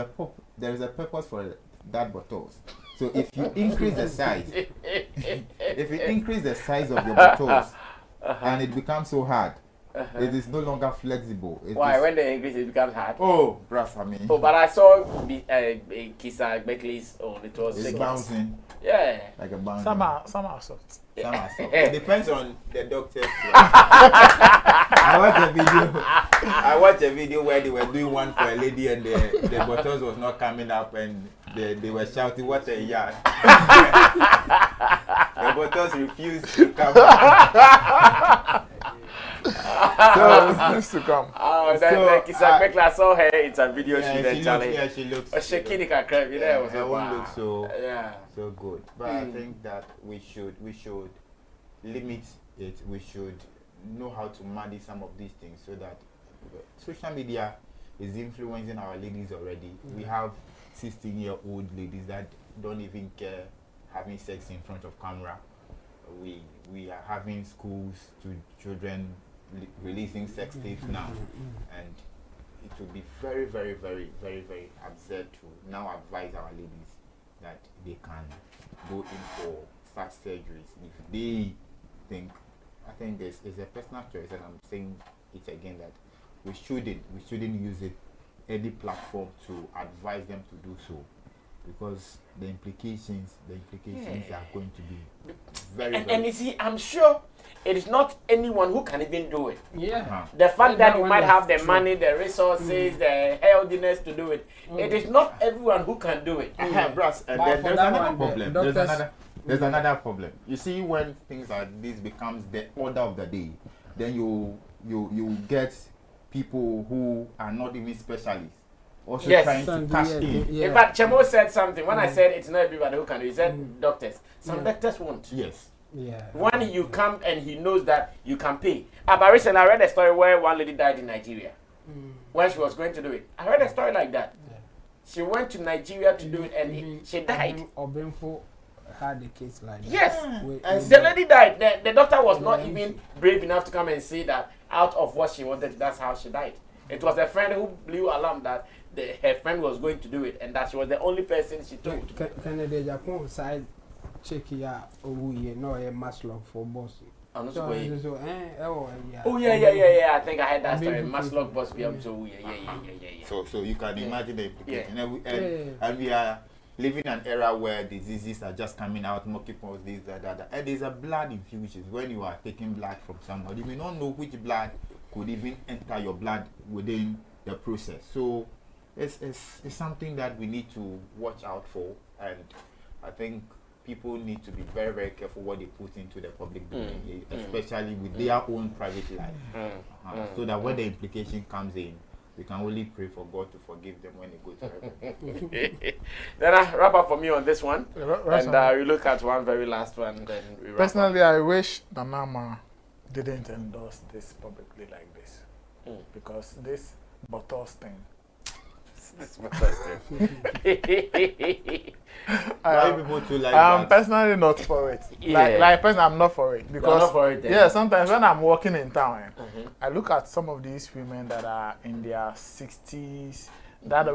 a purpose for that bottles. So if you increase the size, of your bottles, and it becomes so hard, it is no longer flexible. Why? When they increase, it becomes hard. Oh, brass, I mean. Oh, but I saw Kisa Beckley's on it was it's bouncing. Yeah. Like a bounce. Some are soft. Some are soft. It depends on the doctor's. I watched a video where they were doing one for a lady and the bottles was not coming up, and they were shouting, "What a yard!" The bottles refused to come. So it used to come. Oh, that Kisa Beckley, I saw her in some video. She looks. Shaking the crab. Her one looks so good. But I think that we should limit it. We should know how to manage some of these things, so that social media is influencing our ladies already. We have 16-year-old ladies that don't even care having sex in front of camera. We are having schools to children releasing sex tapes now, and it would be very, very, very, very, very absurd to now advise our ladies that they can go in for such surgeries if they think. I think it's a personal choice, and I'm saying it again that we shouldn't use any platform to advise them to do so, because the implications are going to be very, and you see, I'm sure it is not anyone who can even do it. Yeah. The fact that you might have the money, the resources, the healthiness to do it, it is not everyone who can do it. Brass, and then there's another problem. There's another problem. You see, when things like this becomes the order of the day, then you get people who are not even specialists also Yes. trying to cash in. In fact, Chemo said something. When I said it's not everybody who can do it, he said doctors. Some doctors won't. Yes. Yeah. When you come and he knows that you can pay. But recently I read a story where one lady died in Nigeria when she was going to do it. I read a story like that. Yeah. She went to Nigeria to do it and she died. Obenfo had a case like that. Yes. The lady died. The doctor was not even brave enough to come and say that out of what she wanted, that's how she died. It was a friend who blew alarm that her friend was going to do it and that she was the only person she told. Canada Japan side check here no a maslog for boss. Oh yeah. I think I had that story. Maslog boss yeah. So you can imagine the implication. And we are living in an era where diseases are just coming out, monkeypox, this, that. And there's a blood infusion. When you are taking blood from somebody, you may not know which blood could even enter your blood within the process. So it's something that we need to watch out for, and I think people need to be very, very careful what they put into the public domain, especially with their own private life, so that when the implication comes in, we can only pray for God to forgive them when they go to heaven. Then I wrap up for me on this one, and we look at one very last one. Then we wrap personally, up. I wish Nanama didn't endorse this publicly like this, because this bottles thing. I'm personally not for it. Like personally, I'm not for it because not for it, sometimes when I'm walking in town, I look at some of these women that are in their 60s. That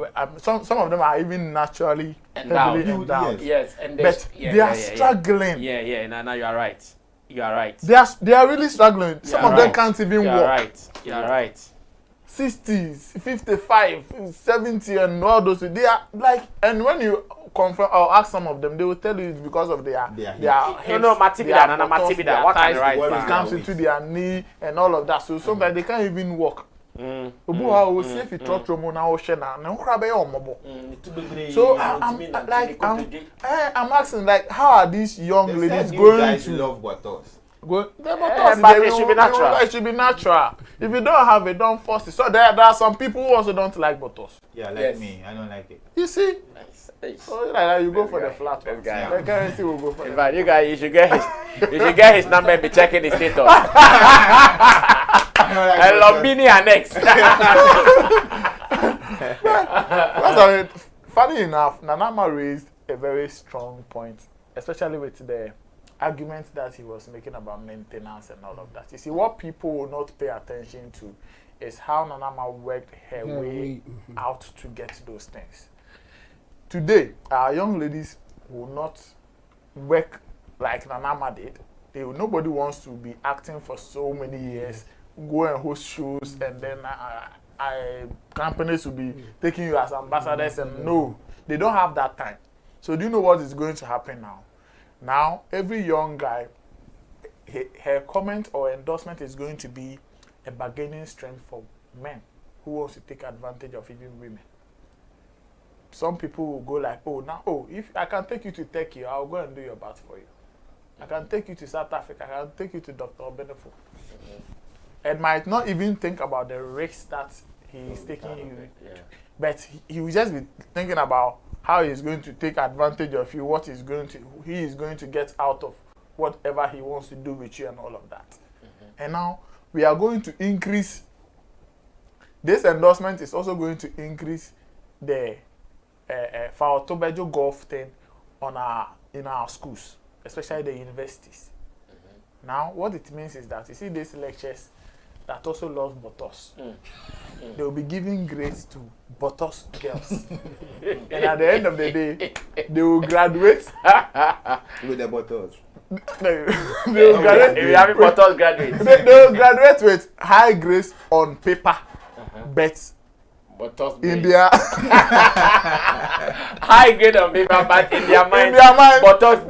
some of them are even naturally endowed. Yes, and they are struggling. No, you are right. You are right. They are really struggling. Some of them can't even walk. You are right. 60s, 55, 70, and all those. They are like, and when you confront or ask some of them, they will tell you it's because of their hips. Matibida. What can right? It comes into their knee and all of that. So sometimes they can't even walk. So I'm asking, like, how are these young ladies going to love bottles? But it should be natural. It should be natural. If you don't have it, don't force it. So there are some people who also don't like bottles. Yeah, like me. I don't like it. You see? So like you go for the flat one. The currency will go for it. You guys, you should get his number and be checking his status. And Lombini annex. Funny enough, Nanama raised a very strong point, especially with the arguments that he was making about maintenance and all of that. You see, what people will not pay attention to is how Nanama worked her way out to get those things. Today, our young ladies will not work like Nanama did. Nobody wants to be acting for so many years, go and host shows, and then companies will be taking you as ambassadors, and no, they don't have that time. So do you know what is going to happen now? Now, every young guy, her comment or endorsement is going to be a bargaining strength for men who wants to take advantage of even women. Some people will go like, if I can take you to Turkey, I'll go and do your bath for you. I can take you to South Africa, I can take you to Dr. Benefo. And might not even think about the risk that he is taking you. But he will just be thinking about how he's going to take advantage of you, what he is going to get out of whatever he wants to do with you and all of that. And now we are going to increase, this endorsement is also going to increase the Tobago golf thing in our schools, especially the universities. Now what it means is that you see these lectures that also love bottles. They will be giving grades to bottles girls. And at the end of the day, they will graduate with the bottles. They will graduate with high grades on paper, but in their high grade on paper, but in their mind, bottles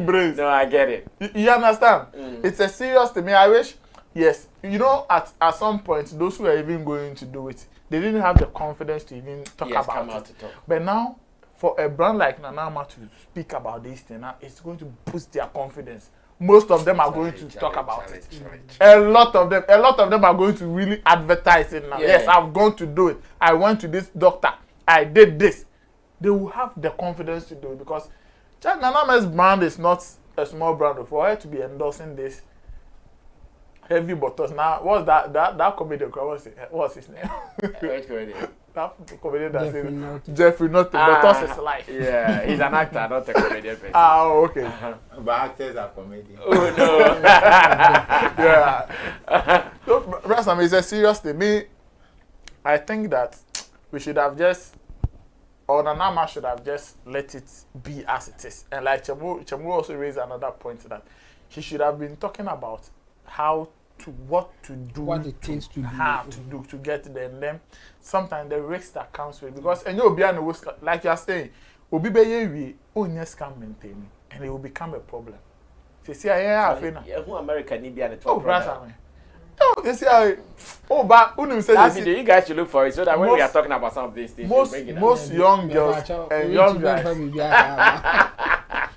brains. No, I get it. You understand? It's a serious thing. I wish. Yes, at some point, those who are even going to do it, they didn't have the confidence to even talk about it. But now, for a brand like Nanama to speak about this thing, it's going to boost their confidence most of them are going to talk about it. A lot of them are going to really advertise it now. Yeah. Yes, I've gone to do it. I went to this doctor. I did this. They will have the confidence to do it because Nana's brand is not a small brand. For her to be endorsing this heavy bottles. Now, what's that comedian? What's his name? Which comedian? That comedian that says Jeffrey Nothing. Bottles is life. Yeah, he's an actor, not a comedian person. Okay. But actors are comedians. Oh no. Yeah. So, Rasam, it's a serious thing. Me, I think that we should have just, or Nanama should have just let it be as it is. And like Chemu also raised another point that she should have been talking about what it takes to do to get there. And then sometimes the risk that comes with it, because and you'll be like you are saying, will be we only scam maintaining and it will become a problem. So see, who America need be at the top. Oh, brother. Oh, you see, but that video you guys should look for it so that when we are talking about some of these things, most young girls and young guys,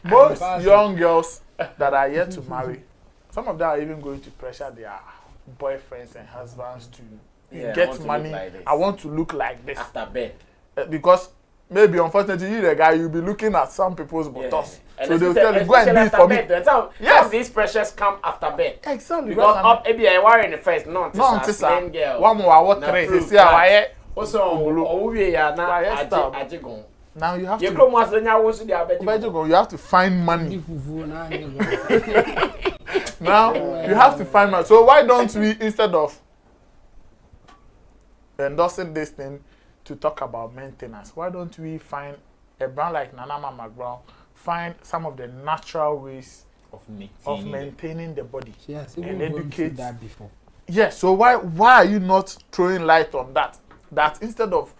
most young girls that are yet to marry, some of them are even going to pressure their boyfriends and husbands to get money. I want to look like this after bed. Because maybe unfortunately you the guy you'll be looking at some people's buttocks. So they'll tell you go and do it for me. Yes, these pressures come after bed. Exactly. Because up maybe I worry in the first slim girl. One more what three see how also now you have to you have to find money. Now you have to find money. So why don't we, instead of endorsing this thing to talk about maintenance, why don't we find a brand like McBrown, find some of the natural ways of maintaining the body and educate that before. Yes, so why are you not throwing light on that? That instead of,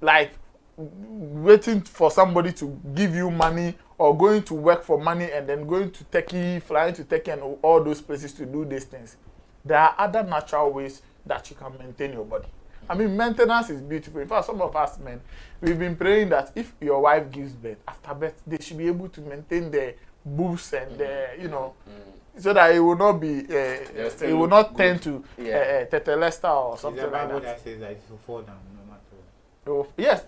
like waiting for somebody to give you money or going to work for money and then going to Turkey, flying to Turkey and all those places to do these things, there are other natural ways that you can maintain your body. I mean, maintenance is beautiful. In fact, some of us men, we've been praying that if your wife gives birth, after birth, they should be able to maintain their boobs and so that it will not be, it will not tend to tetelesta or something like that. That says that it will fall down no matter what. Yes,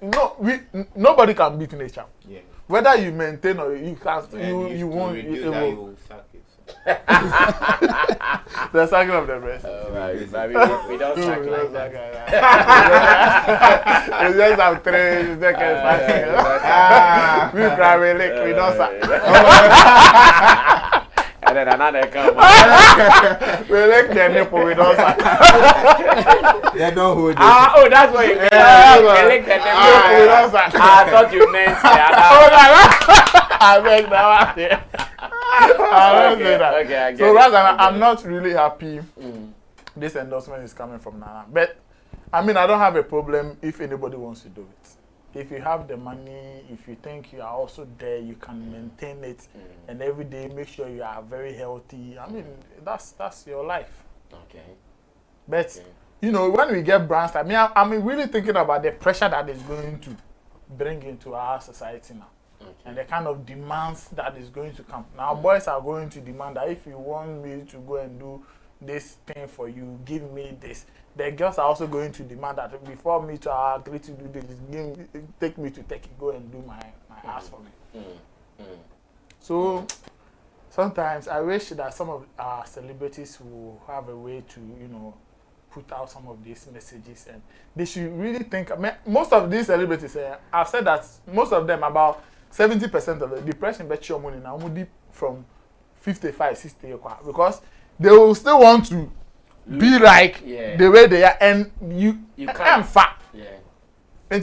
nobody can beat nature. Yeah. Whether you maintain or you can't, you won't. You will suck it. The cycle of the breast. We don't suck like that. We just have 3 seconds. We cry, we lick, we don't suck. And then another come. We lick the nipple, we don't suck. They don't hold it. Oh, that's what you mean. We lick the nipple, we don't suck. I thought you meant I beg that one. I don't say that. Okay, I get so it. rather, I'm not really happy this endorsement is coming from Nana. But I mean, I don't have a problem if anybody wants to do it. If you have the money, if you think you are also there, you can maintain it, and every day make sure you are very healthy. I mean, that's your life. Okay. But when we get brands, I mean, I'm really thinking about the pressure that is going to bring into our society now. Okay. And the kind of demands that is going to come. Now, boys are going to demand that if you want me to go and do this thing for you, give me this. The girls are also going to demand that before me to agree to do this, take me to Turkey, go and do my ass for me. So sometimes I wish that some of our celebrities will have a way to, put out some of these messages, and they should really think. I mean, most of these celebrities, I've said that most of them, about 70% of the depression bet your money now from 55, 60 because they will still want to be like the way they are, and you can't fat. And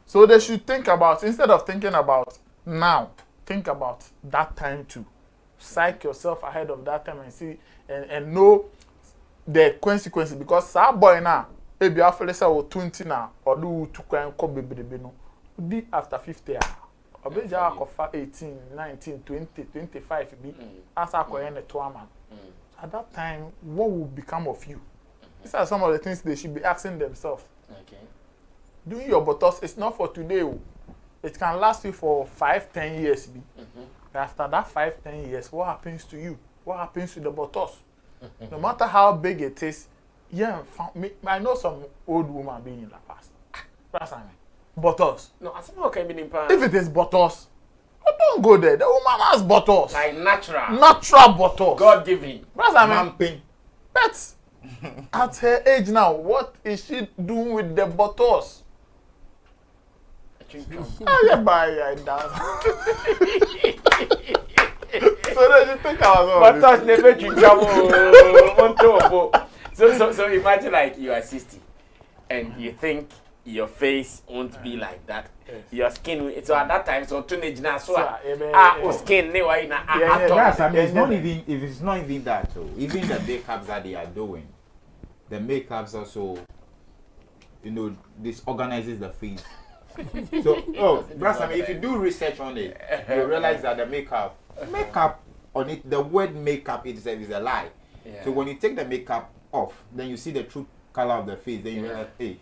so they should think about, instead of thinking about now, think about that time too. Psych yourself ahead of that time and see and know the consequences, because that boy now, if you have 20 now, or do to after 50 or 18, 19, 20, 25 as I at that time, what will become of you? These are some of the things they should be asking themselves. Okay. Doing your buttocks is not for today. it can last you for 5-10 years. After that 5-10 years, what happens to you? What happens to the buttocks? No matter how big it is, yeah, I know some old woman being in La Paz. That's what I mean. Buttocks. No, I somehow came in pan. If it is buttocks, don't go there. The woman has buttocks. Like natural. Natural buttocks. God given. That's what I mean. But at her age now, what is she doing with the buttocks? I dance. So then you think I was buttocks never trouble. So imagine like you are 60 and you think your face won't be like that. Your skin, so at that time, so teenage now, so skin, it's not even if it's not even that. So even the makeups that they are doing, the makeups also, this organizes the face. So, I mean, if you do research on it, you realize that the makeup on it, the word makeup itself is a lie. Yeah. So when you take the makeup off, then you see the true color of the face. Then you realize, hey.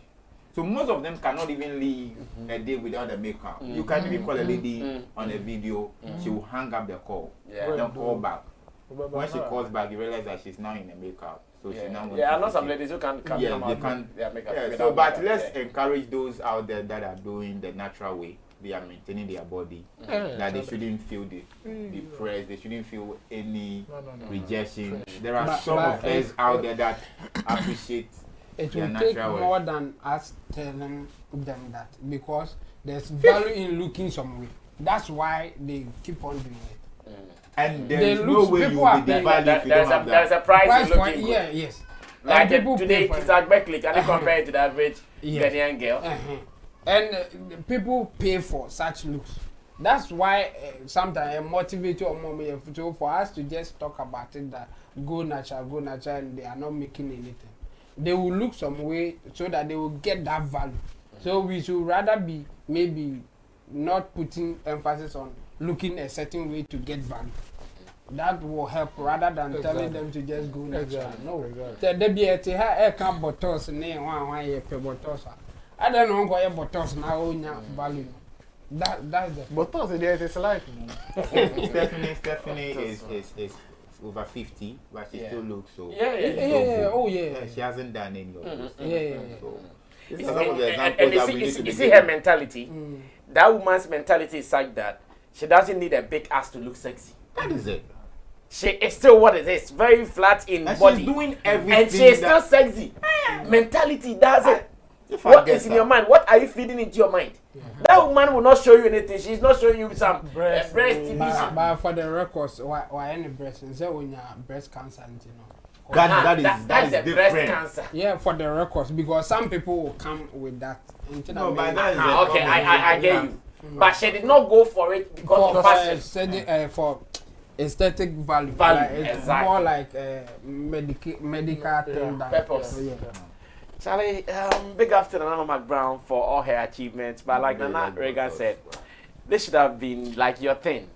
So most of them cannot even live a day without the makeup. You can't even call a lady on a video. She will hang up the call, then call back. When she calls back, you realize that she's now in the makeup. So she now I know some ladies who can't come out their makeup. So, but let's encourage those out there that are doing the natural way. They are maintaining their body. That they shouldn't feel depressed. They shouldn't feel any rejection. There are some of us out there that appreciate. It will take more than us telling them that, because there's value in looking some way. That's why they keep on doing it. And there's no way you will be devalued if you don't have that. There's a price in looking good. Yeah, yes. Like today, it's a Beckley. Can you compare it to the average Ghanaian girl? And people pay for such looks. That's why sometimes I motivate your mom for us to just talk about it, that go natural, and they are not making anything. They will look some way so that they will get that value. So we should rather be maybe not putting emphasis on looking a certain way to get value. That will help rather than telling them to just go natural. No. There be a camp bottles name one year per bottles. I don't know why bottles now value. That's the bottles is life. Stephanie is over 50, but she still looks so. She hasn't done any of those things. And you see her mentality. That woman's mentality is such that she doesn't need a big ass to look sexy. That is it. She is still what it is, very flat in body. She's doing everything. And she is still sexy. Mentality does it. What is in your mind? What are you feeding into your mind? That woman will not show you anything. She's not showing you some breast tissue. But for the records, why any breast? And say when you have breast cancer, that is a different. Breast cancer. Yeah, for the records, because some people will come with that. No, but that is okay, I get you. But she did not go for it because of fashion. For aesthetic value. It's exactly. More like medical thing. Purpose. Charlie, big up to Nana McBrown for all her achievements. But like Nana Reagan said, this should have been like your thing.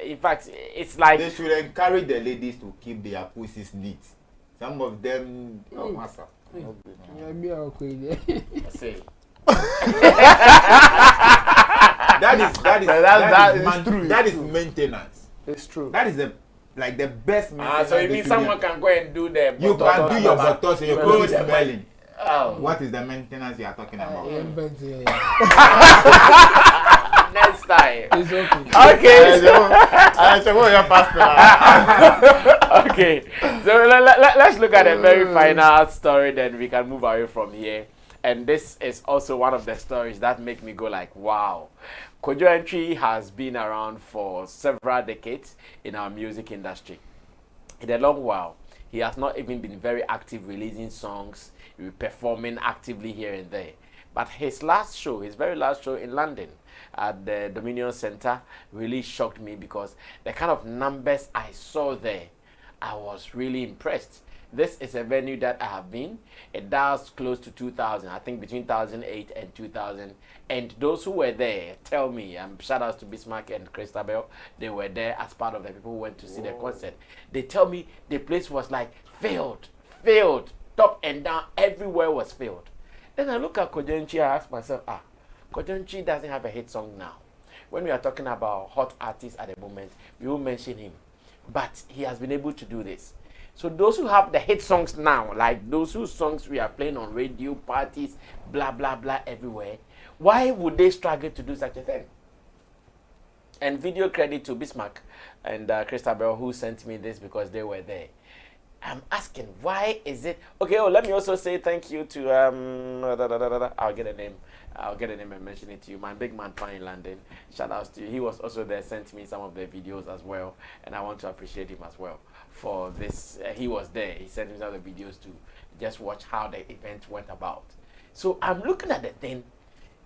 In fact, it's like they should encourage the ladies to keep their pussies neat. Some of them, master. That is maintenance. It's true. That is the best maintenance. So you mean someone can go and do the you can do your buttocks and your clothes smelling. What is the maintenance you are talking about? Next time. It's okay. Okay. So let's look at a very final story, then we can move away from here. And this is also one of the stories that make me go like, wow. Kojo Entry has been around for several decades in our music industry. In a long while, he has not even been very active releasing songs, performing actively here and there. But his very last show in London at the Dominion Center really shocked me, because the kind of numbers I saw there, I was really impressed. This is a venue that I have been. It does close to 2,000, I think between 2008 and 2000. And those who were there tell me, shout outs to Bismarck and Christabel, they were there as part of the people who went to see the concert. They tell me the place was like filled, top and down, everywhere was filled. Then I look at Kojo Entry, I ask myself, Kojo Entry doesn't have a hit song now. when we are talking about hot artists at the moment, we will mention him. But he has been able to do this. So those who have the hit songs now, like those whose songs we are playing on radio, parties, blah, blah, blah, everywhere, why would they struggle to do such a thing? And video credit to Bismarck and Christabel, who sent me this because they were there. I'm asking, why is it... Okay, let me also say thank you to... I'll get a name. I'll get a name and mention it to you. My big man, Pan in London. Shout out to you. He was also there, sent me some of the videos as well. And I want to appreciate him as well for this. He was there. He sent me some of the videos to just watch how the event went about. So I'm looking at the thing.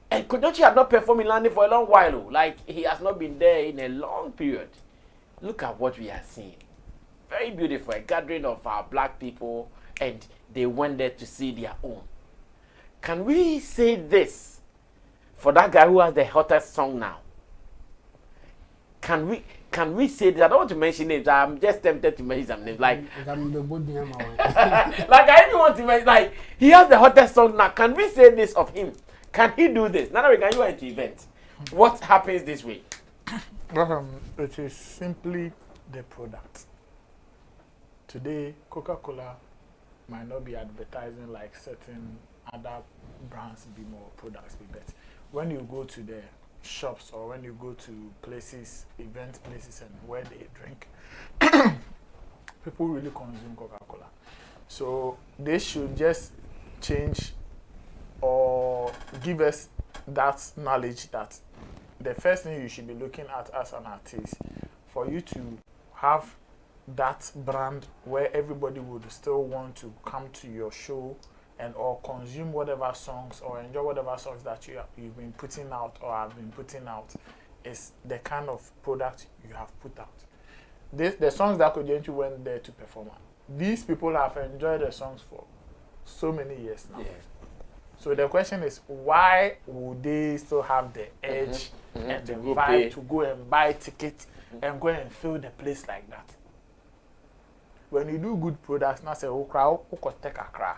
And Kojochi had not performed in London for a long while. Like, he has not been there in a long period. Look at what we are seeing. Very beautiful. A gathering of our black people. And they went there to see their own. Can we say this for that guy who has the hottest song now? Can we say this? I don't want to mention names. I'm just tempted to mention some names. Like I even want to mention, like, he has the hottest song now. Can we say this of him? Can he do this? Now that we can go into event, what happens this way? It is simply the product. Today, Coca-Cola might not be advertising like certain other brands be more, products be better. When you go to the shops or when you go to places, event places and where they drink, people really consume Coca-Cola. So they should just change or give us that knowledge that the first thing you should be looking at as an artist, for you to have that brand where everybody would still want to come to your show and or consume whatever songs or enjoy whatever songs that you've been putting out or have been putting out, is the kind of product you have put out. The songs that Kojochi went there to perform, these people have enjoyed the songs for so many years now. Yeah. So the question is, why would they still have the edge and the vibe to go and buy tickets and go and fill the place like that? When you do good products, now say, "Oh, crowd, who could take a cry?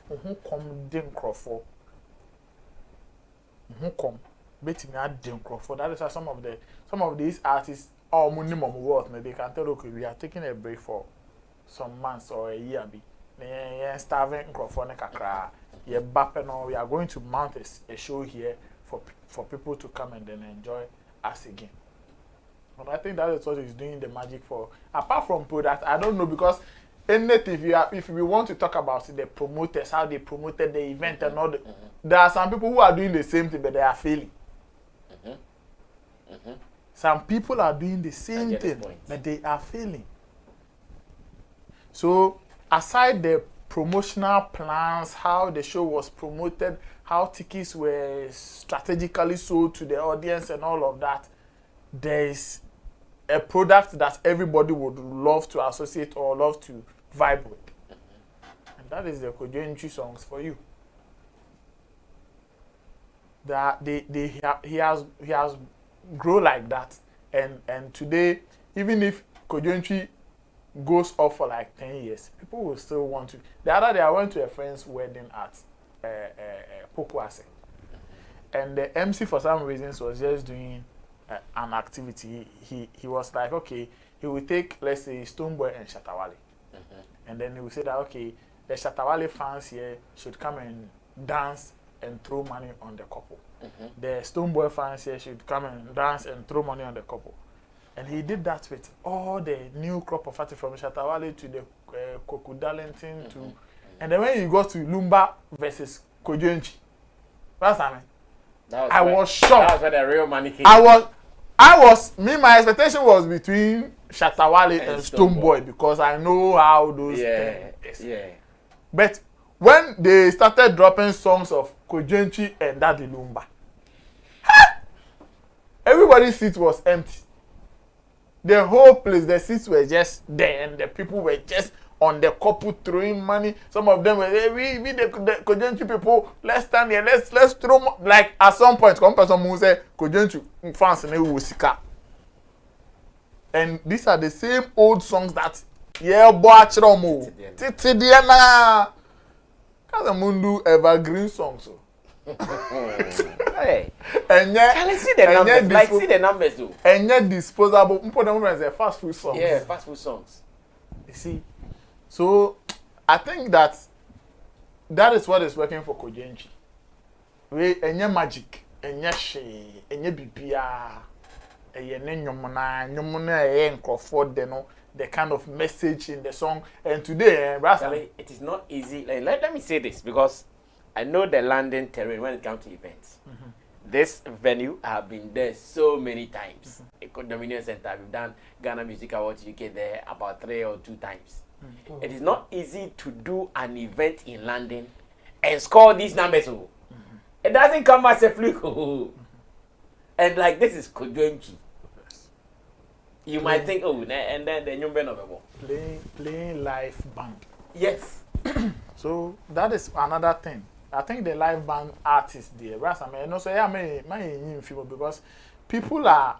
Who come dim crowd? Who come? Betting at dim crowd." That is why some of these artists, or minimum worth, they can tell, okay, we are taking a break for some months or a year. They starving crowd cry. We are going to mount a show here for people to come and then enjoy us again. And I think that is what is doing the magic for. Apart from product, I don't know, because if we want to talk about the promoters, how they promoted the event and all, there are some people who are doing the same thing, but they are failing. Some people are doing the same thing, but they are failing. So, aside the promotional plans, how the show was promoted, how tickets were strategically sold to the audience and all of that, there is a product that everybody would love to associate or love to vibe with. And that is the Kojochi songs for you. That he has grown like that. And today, even if Kojochi goes off for like 10 years, people will still want to. The other day I went to a friend's wedding at Pokuase, and the MC for some reasons was just doing an activity. He was like, okay, he will take, let's say, Stonebwoy and Shatta, and then he will say that, okay, the Shatta fans here should come and dance and throw money on the couple. The Stonebwoy fans here should come and dance and throw money on the couple. And he did that with all the new crop of artists from Shatta to the Koku Darlington to, and then when you go to Lumba versus Kojochi, what's that mean? I was shocked. That was where the real money came. My expectation was between Shatta and Stonebwoy, because I know how those things. Yeah. But when they started dropping songs of Kojochi and Daddy Lumba, everybody's seat was empty. The whole place, the seats were just there, and the people were just on the couple throwing money. Some of them were, hey, we the Kojochi people, let's stand here, let's throw like at some point, some person who say Kojochi fans and Wusika. And these are the same old songs that Titi Diana Kazamundu evergreen songs. Hey. And yet, Charlie, see the numbers. Like, see the numbers, though. And yet, disposable. Important is fast food songs. Yeah, fast food songs. You see, so I think that is what is working for Kojenchi. We enye magic, enye she, enye bibia, enye nyomona enkrofo de no, the kind of message in the song. And today, Charlie, it is not easy. Like, let me say this because I know the London terrain when it comes to events. This venue, I have been there so many times. Dominion Center, we've done Ghana Music Awards UK there about 3 or 2 times. It is not easy to do an event in London and score these numbers. It doesn't come as a fluke. And like this is Kojonchi. You might think, oh, and then the new band of playing live band. Yes. So that is another thing. I think the live band artists there, right? I mean, so yeah, my feel because people are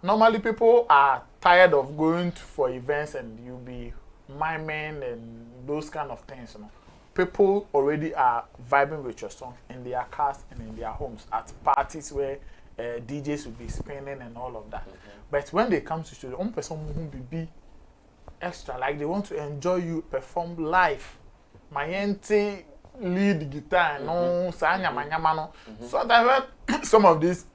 tired of going for events and you be miming and those kind of things. You know, people already are vibing with your song in their cars and in their homes at parties where DJs will be spinning and all of that. But when they come to studio, one person will be extra, like they want to enjoy you perform live. My auntie lead guitar, no, no. So that some of these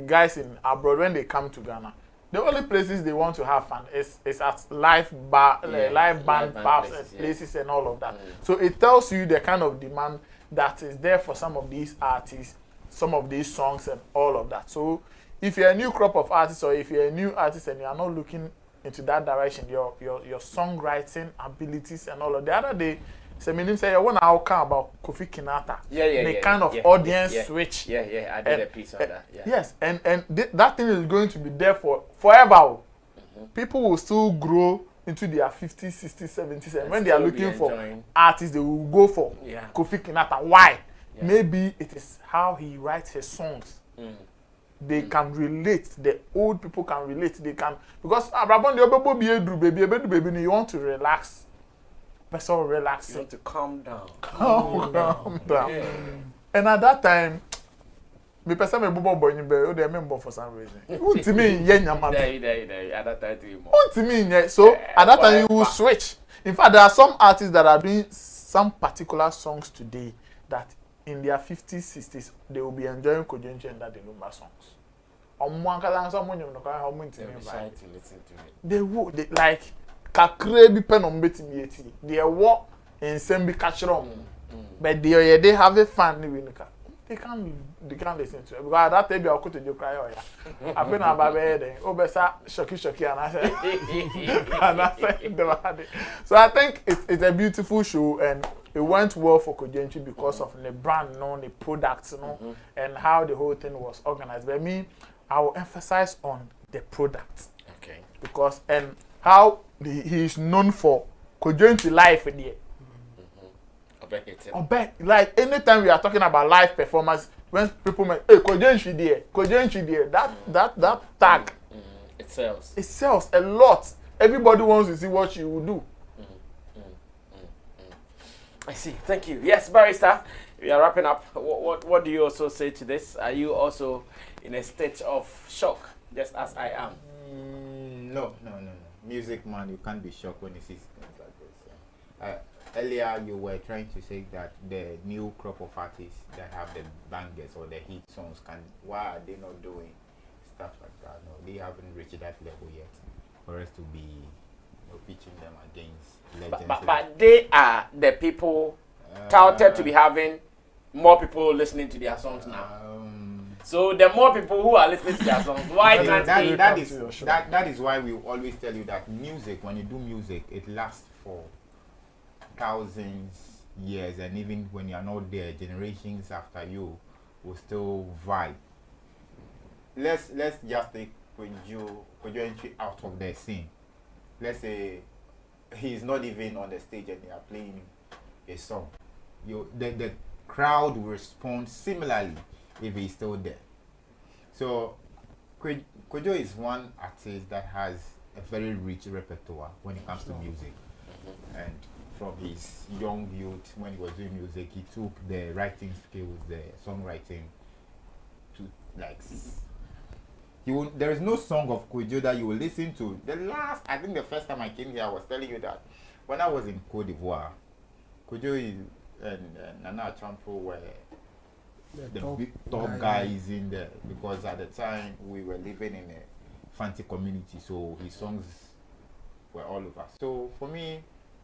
guys in abroad, when they come to Ghana, the only places they want to have fun is at live band pubs and places and all of that. So it tells you the kind of demand that is there for some of these artists, some of these songs and all of that. So if you're a new crop of artists or if you're a new artist and you are not looking into that direction, your songwriting abilities and all of the other day, Sammy say, I want to talk about Kofi Kinata. The kind of audience switch. I did a piece on that. Yes, and that thing is going to be there for forever. People will still grow into their 50s, 60s, 70s, and when they are looking for artists, they will go for Kofi Kinata. Why? Maybe it is how he writes his songs. They can relate. The old people can relate. They can, because baby, you want to relax. So relax. You want to calm down. Calm down. Yeah. And at that time, me person me bobo boy ni be o dey member for some reason. Who me yen nyama. There. At that time to Who me so at that time you will switch. In fact, there are some artists that are doing some particular songs today that in their 50s, 60s they will be enjoying Kojenchi and that the number songs. They would like kakre bi pen on betimi eti they walk in same be catch them but they have a fan they can't listen to it because that time I could to cry I been about there obesa shocky and I said so I think it's a beautiful show and it went well for Kojenchi because of the brand, the products, and how the whole thing was organized. But I will emphasize on the product. Okay. Because and how he is known for Kojenchi life there. Like anytime we are talking about live performance, when people make Kojenchi there, that tag it sells. It sells a lot. Everybody wants to see what you will do. I see. Thank you. Yes, Barrister. We are wrapping up. What do you also say to this? Are you also in a state of shock, just as I am? No. Music man, you can't be shocked when you see things like this. Earlier, you were trying to say that the new crop of artists that have the bangers or the hit songs why are they not doing stuff like that? No, they haven't reached that level yet for us to be pitching them against legends. But they are the people touted to be having more people listening to their songs now. So the more people who are listening to their songs, why can't that is why we always tell you that music, when you do music, it lasts for thousands years, and even when you are not there, generations after you will still vibe. Let's just take Kojenchi out of the scene. Let's say he's not even on the stage and they are playing a song. The crowd will respond similarly if he's still there. So Kojo is one artist that has a very rich repertoire when it comes to music. And from his young youth when he was doing music. He took the writing skills, the songwriting, to like. There is no song of Kojo that you will listen to. I think the first time I came here, I was telling you that when I was in Cote d'Ivoire, Kojo and Nana Champo were the big top guys in there, because at the time we were living in a fancy community, so his songs were all over. So for me,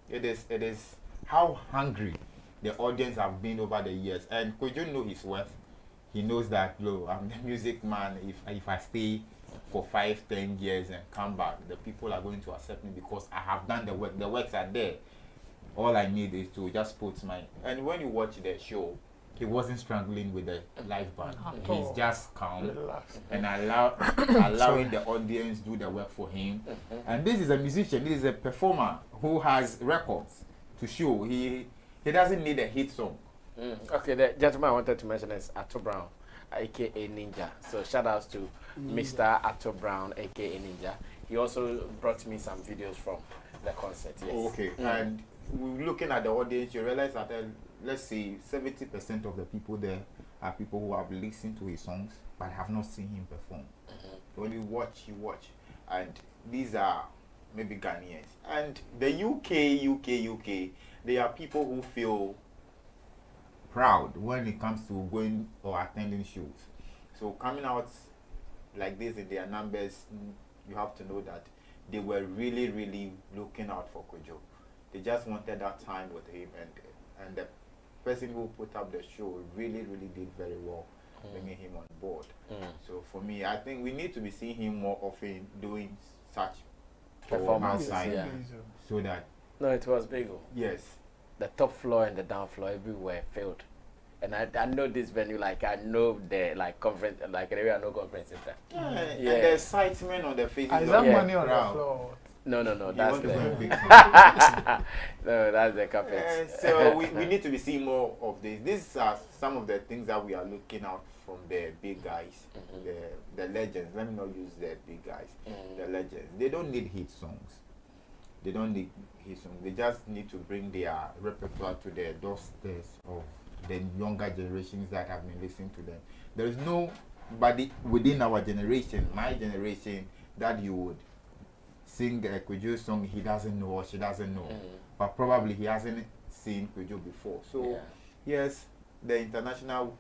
it is how hungry the audience have been over the years, and Kojo know his worth. He knows that, I'm the music man. If I stay for 5-10 years and come back, the people are going to accept me because I have done the work. The works are there. All I need is to just put my. And when you watch the show, he wasn't struggling with the live band. He's just calm and allowing the audience do the work for him. And this is a musician. This is a performer who has records to show. He doesn't need a hit song. Okay, the gentleman I wanted to mention is Atto Brown, aka Ninja. So shout outs to Mr. Atto Brown, aka Ninja. He also brought me some videos from the concert. Yes. Okay, and looking at the audience, you realize that let's say 70% of the people there are people who have listened to his songs but have not seen him perform. When you watch, and these are maybe Ghanaians. And the UK, they are people who feel proud when it comes to going or attending shows. So coming out like this in their numbers, you have to know that they were really, really looking out for Kojo. They just wanted that time with him, and the person who put up the show really, really did very well, bringing him on board. So for me, I think we need to be seeing him more often doing such performances, so that. No, it was big. Yes. The top floor and the down floor everywhere filled, and I know this venue, like I know the conference, like area no conference center. And the excitement on the faces. Is that money on the floor? No, that's the no, that's the carpet. So we need to be seeing more of this. These are some of the things that we are looking out from the big guys, the legends. Let me not use the big guys, the legends. They don't need hit songs. They don't need his song. They just need to bring their repertoire to the doorsteps of the younger generations that have been listening to them. There is nobody within our generation, my generation, that you would sing a Kojo song he doesn't know or she doesn't know. But probably he hasn't seen Kojo before. So yes, the international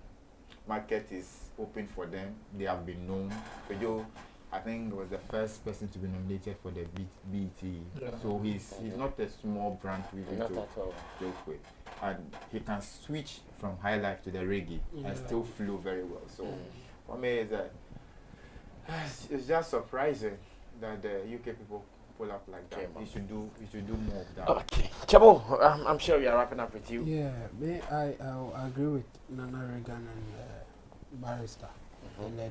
market is open for them. They have been known. Kojo, I think, was the first person to be nominated for the BET. So he's not a small brand to even joke with. And he can switch from high life to the reggae and still flow very well. So for me, it's just surprising that the UK people pull up like that. You should do more of that. Okay, Chabo, I'm sure we are wrapping up with you. Yeah, I agree with Nana Regan and Barrister. And then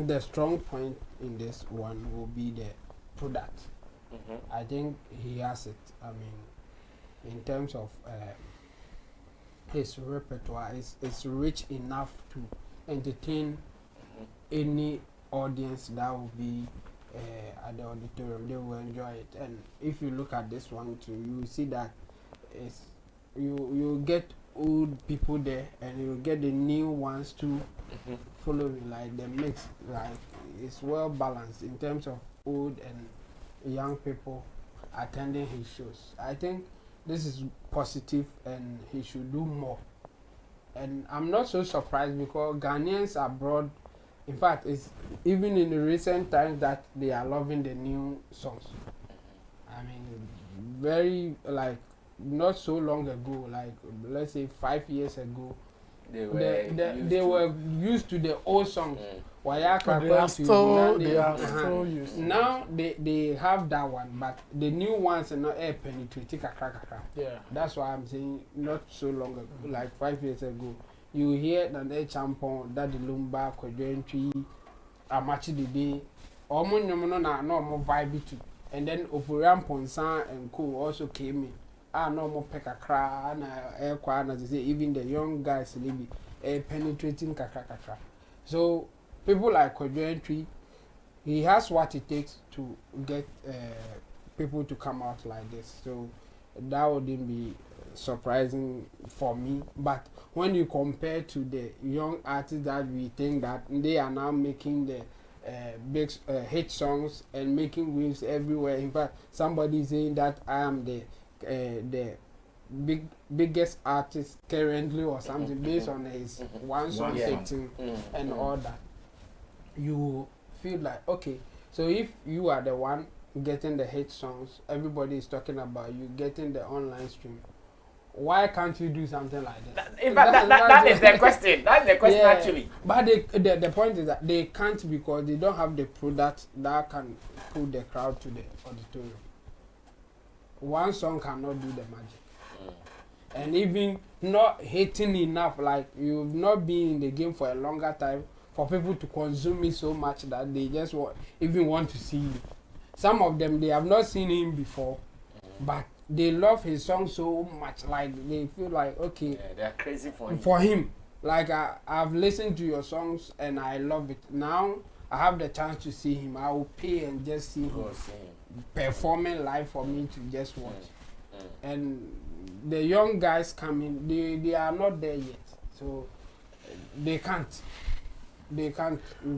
the strong point in this one will be the product. I think he has it. I mean, in terms of his repertoire, it's rich enough to entertain any audience that will be at the auditorium. They will enjoy it. And if you look at this one too, you will see that you get old people there, and you get the new ones too following, like the mix, like it's well balanced in terms of old and young people attending his shows. I think this is positive, and he should do more. And I'm not so surprised because Ghanaians abroad, in fact, it's even in the recent times that they are loving the new songs. I mean, very not so long ago, like let's say 5 years ago, they were used to the old songs. They are still used. Now they have that one, but the new ones are not air penetrating. That's why I'm saying not so long ago, like 5 years ago. You hear that the champon, that the lumba, quadrantry, amachi the day, almost no more vibe too. And then Ofuram Ponsan and Co also came in. No more pekakra and air quan, as they say, even the young guys maybe penetrating kakra. So people like quadrantry, he has what it takes to get people to come out like this. So that wouldn't be surprising for me. But when you compare to the young artists that we think that they are now making the big hit songs and making waves everywhere. In fact, somebody is saying that I am the biggest artist currently or something based on his one song hitting and all that. You feel like, okay, so if you are the one getting the hit songs, everybody is talking about you getting the online stream, why can't you do something like that? That is the question. That's the question, actually. But the point is that they can't because they don't have the product that can pull the crowd to the auditorium. One song cannot do the magic. And even not hitting enough, like you've not been in the game for a longer time for people to consume it so much that they just want to see you. Some of them, they have not seen him before, but they love his song so much, like they feel like, okay, they are crazy for him. Like I've listened to your songs and I love it. Now I have the chance to see him. I will pay and just see him performing live for me to just watch. And the young guys coming, they are not there yet, so they can't.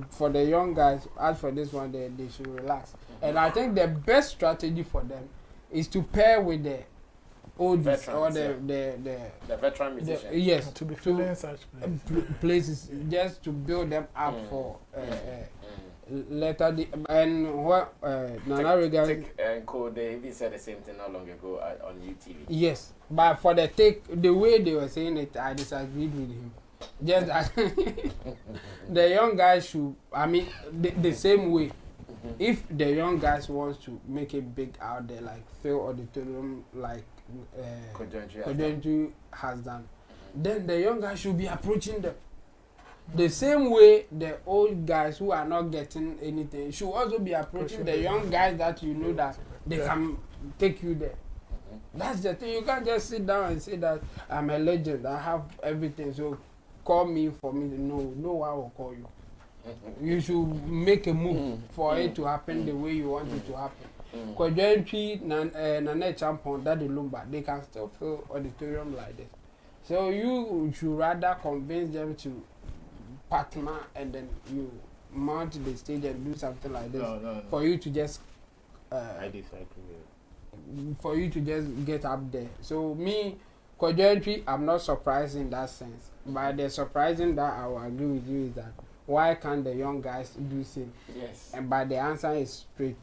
For the young guys, as for this one, they should relax. And I think the best strategy for them is to pair with the oldies or the veteran musicians. Yes, to be filling such places just to build them up for later. And what Nana Regan and Co, they even said the same thing not long ago on UTV. Yes, but for the way they were saying it, I disagreed with him. Just that the young guys should, I mean, the same way. If the young guys wants to make it big out there, like fill auditorium, like Kodentry has done, then the young guys should be approaching them. The same way the old guys who are not getting anything should also be approaching the young guys that you know that they can take you there. That's the thing. You can't just sit down and say that I'm a legend, I have everything, so call me for me. No one will call you. You should make a move for it to happen the way you want it to happen. Kodentry, Nane Champon, Daddy Lumba, they can still fill auditorium like this. So you should rather convince them to partner and then you mount the stage and do something like this for you to just I disagree. For you to just get up there. So me, Kodentry, I'm not surprised in that sense. But the surprising that I will agree with you is that why can't the young guys do same? Yes. And but the answer is straight.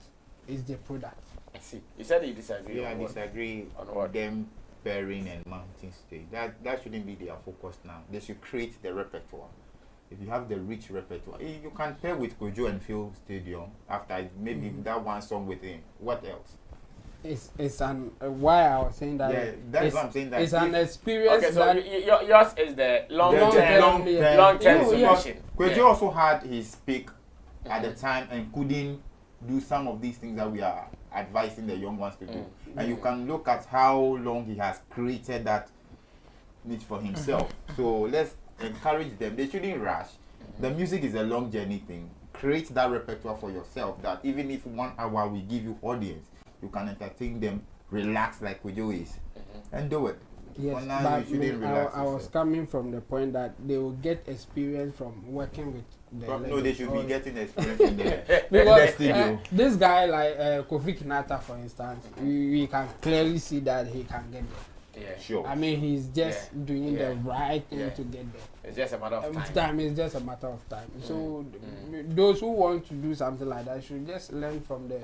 It's the product. I see. You said you disagree. Yeah, I disagree on them pairing and mounting stage. That shouldn't be their focus now. They should create the repertoire. If you have the rich repertoire, you can pair with Kojo and fill stadium after maybe that one song with him. What else? It's an why I was saying that. Yeah, that's what I'm saying. That it's an experience. Okay, so yours is the long-term solution. Kojo also had his peak at the time and couldn't do some of these things that we are advising the young ones to do. And you can look at how long he has created that niche for himself. So let's encourage them. They shouldn't rush. The music is a long journey thing. Create that repertoire for yourself that even if 1 hour we give you audience, you can entertain them, relax like Kojo is, and do it. Yes, now, but I was coming from the point that they will get experience from working with the no, they should be getting experience in the because studio. This guy like Kofi Kinata, for instance, we can clearly see that he can get there. Yeah, sure. I mean, he's just doing the right thing to get there. It's just a matter of time. It's just a matter of time. So those who want to do something like that should just learn from the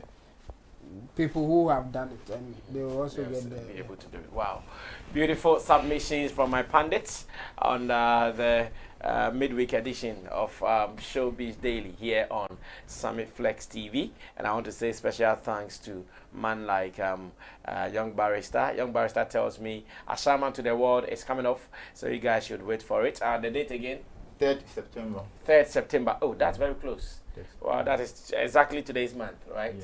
people who have done it, and they will also be able to do it. Wow, beautiful submissions from my pundits on the midweek edition of Showbiz Daily here on Summit Flex TV. And I want to say special thanks to man like Young Barrister. Young Barrister tells me Assignment to the World is coming off, so you guys should wait for it. The date again? 3rd September. 3rd September. Oh, that's very close. Wow, that is exactly today's month, right?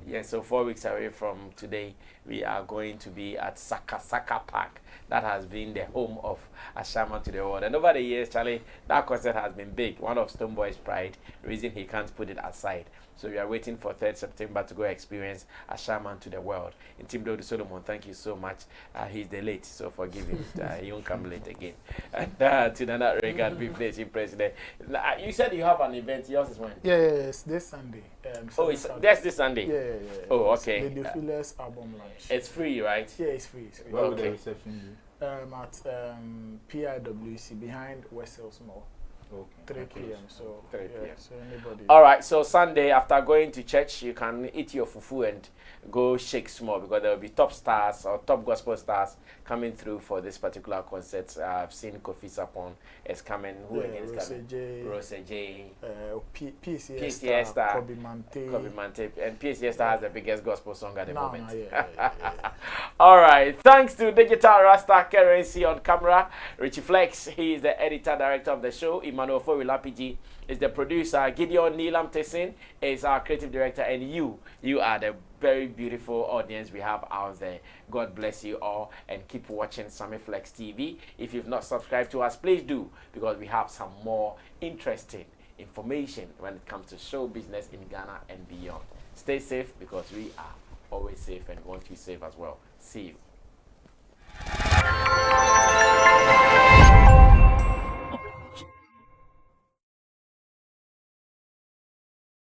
Yeah, so 4 weeks away from today, we are going to be at Saka Park. That has been the home of Ashama to the world. And over the years, Charlie, that concert has been big. One of Stonebwoy's pride, the reason he can't put it aside. So we are waiting for 3rd September to go experience Ashama to the world. In Team Dodo Solomon, thank you so much. He's the late, so forgive him. He won't come late again. And to Nana Reagan, President. You said you have an event. Yours is when? Yes, this Sunday. That's this Sunday? Yeah. Oh, okay. The Fearless album launch. It's free, right? Yeah, it's free. It's free. Where will the reception be? At PIWC behind Wessel's Mall. Okay. 3 p.m. So 3 p.m. So anybody. All right. So Sunday, after going to church, you can eat your fufu and go shake small because there will be top stars or top gospel stars coming through for this particular concert. I've seen Kofi Sapon is coming. Who again is coming? Rose J. PCS Star. Kobe Mante. And PCS Star has the biggest gospel song at the moment. Yeah. All right. Thanks to Digital Rasta Currency on camera. Richie Flex, he is the editor director of the show. Emmanuel Fowilapiji is the producer. Gideon Neelam Tessin is our creative director, and you are the very beautiful audience we have out there. God bless you all, and keep watching Sammy Flex TV. If you've not subscribed to us, please do, because we have some more interesting information when it comes to show business in Ghana and beyond. Stay safe, because we are always safe and want you safe as well. See you.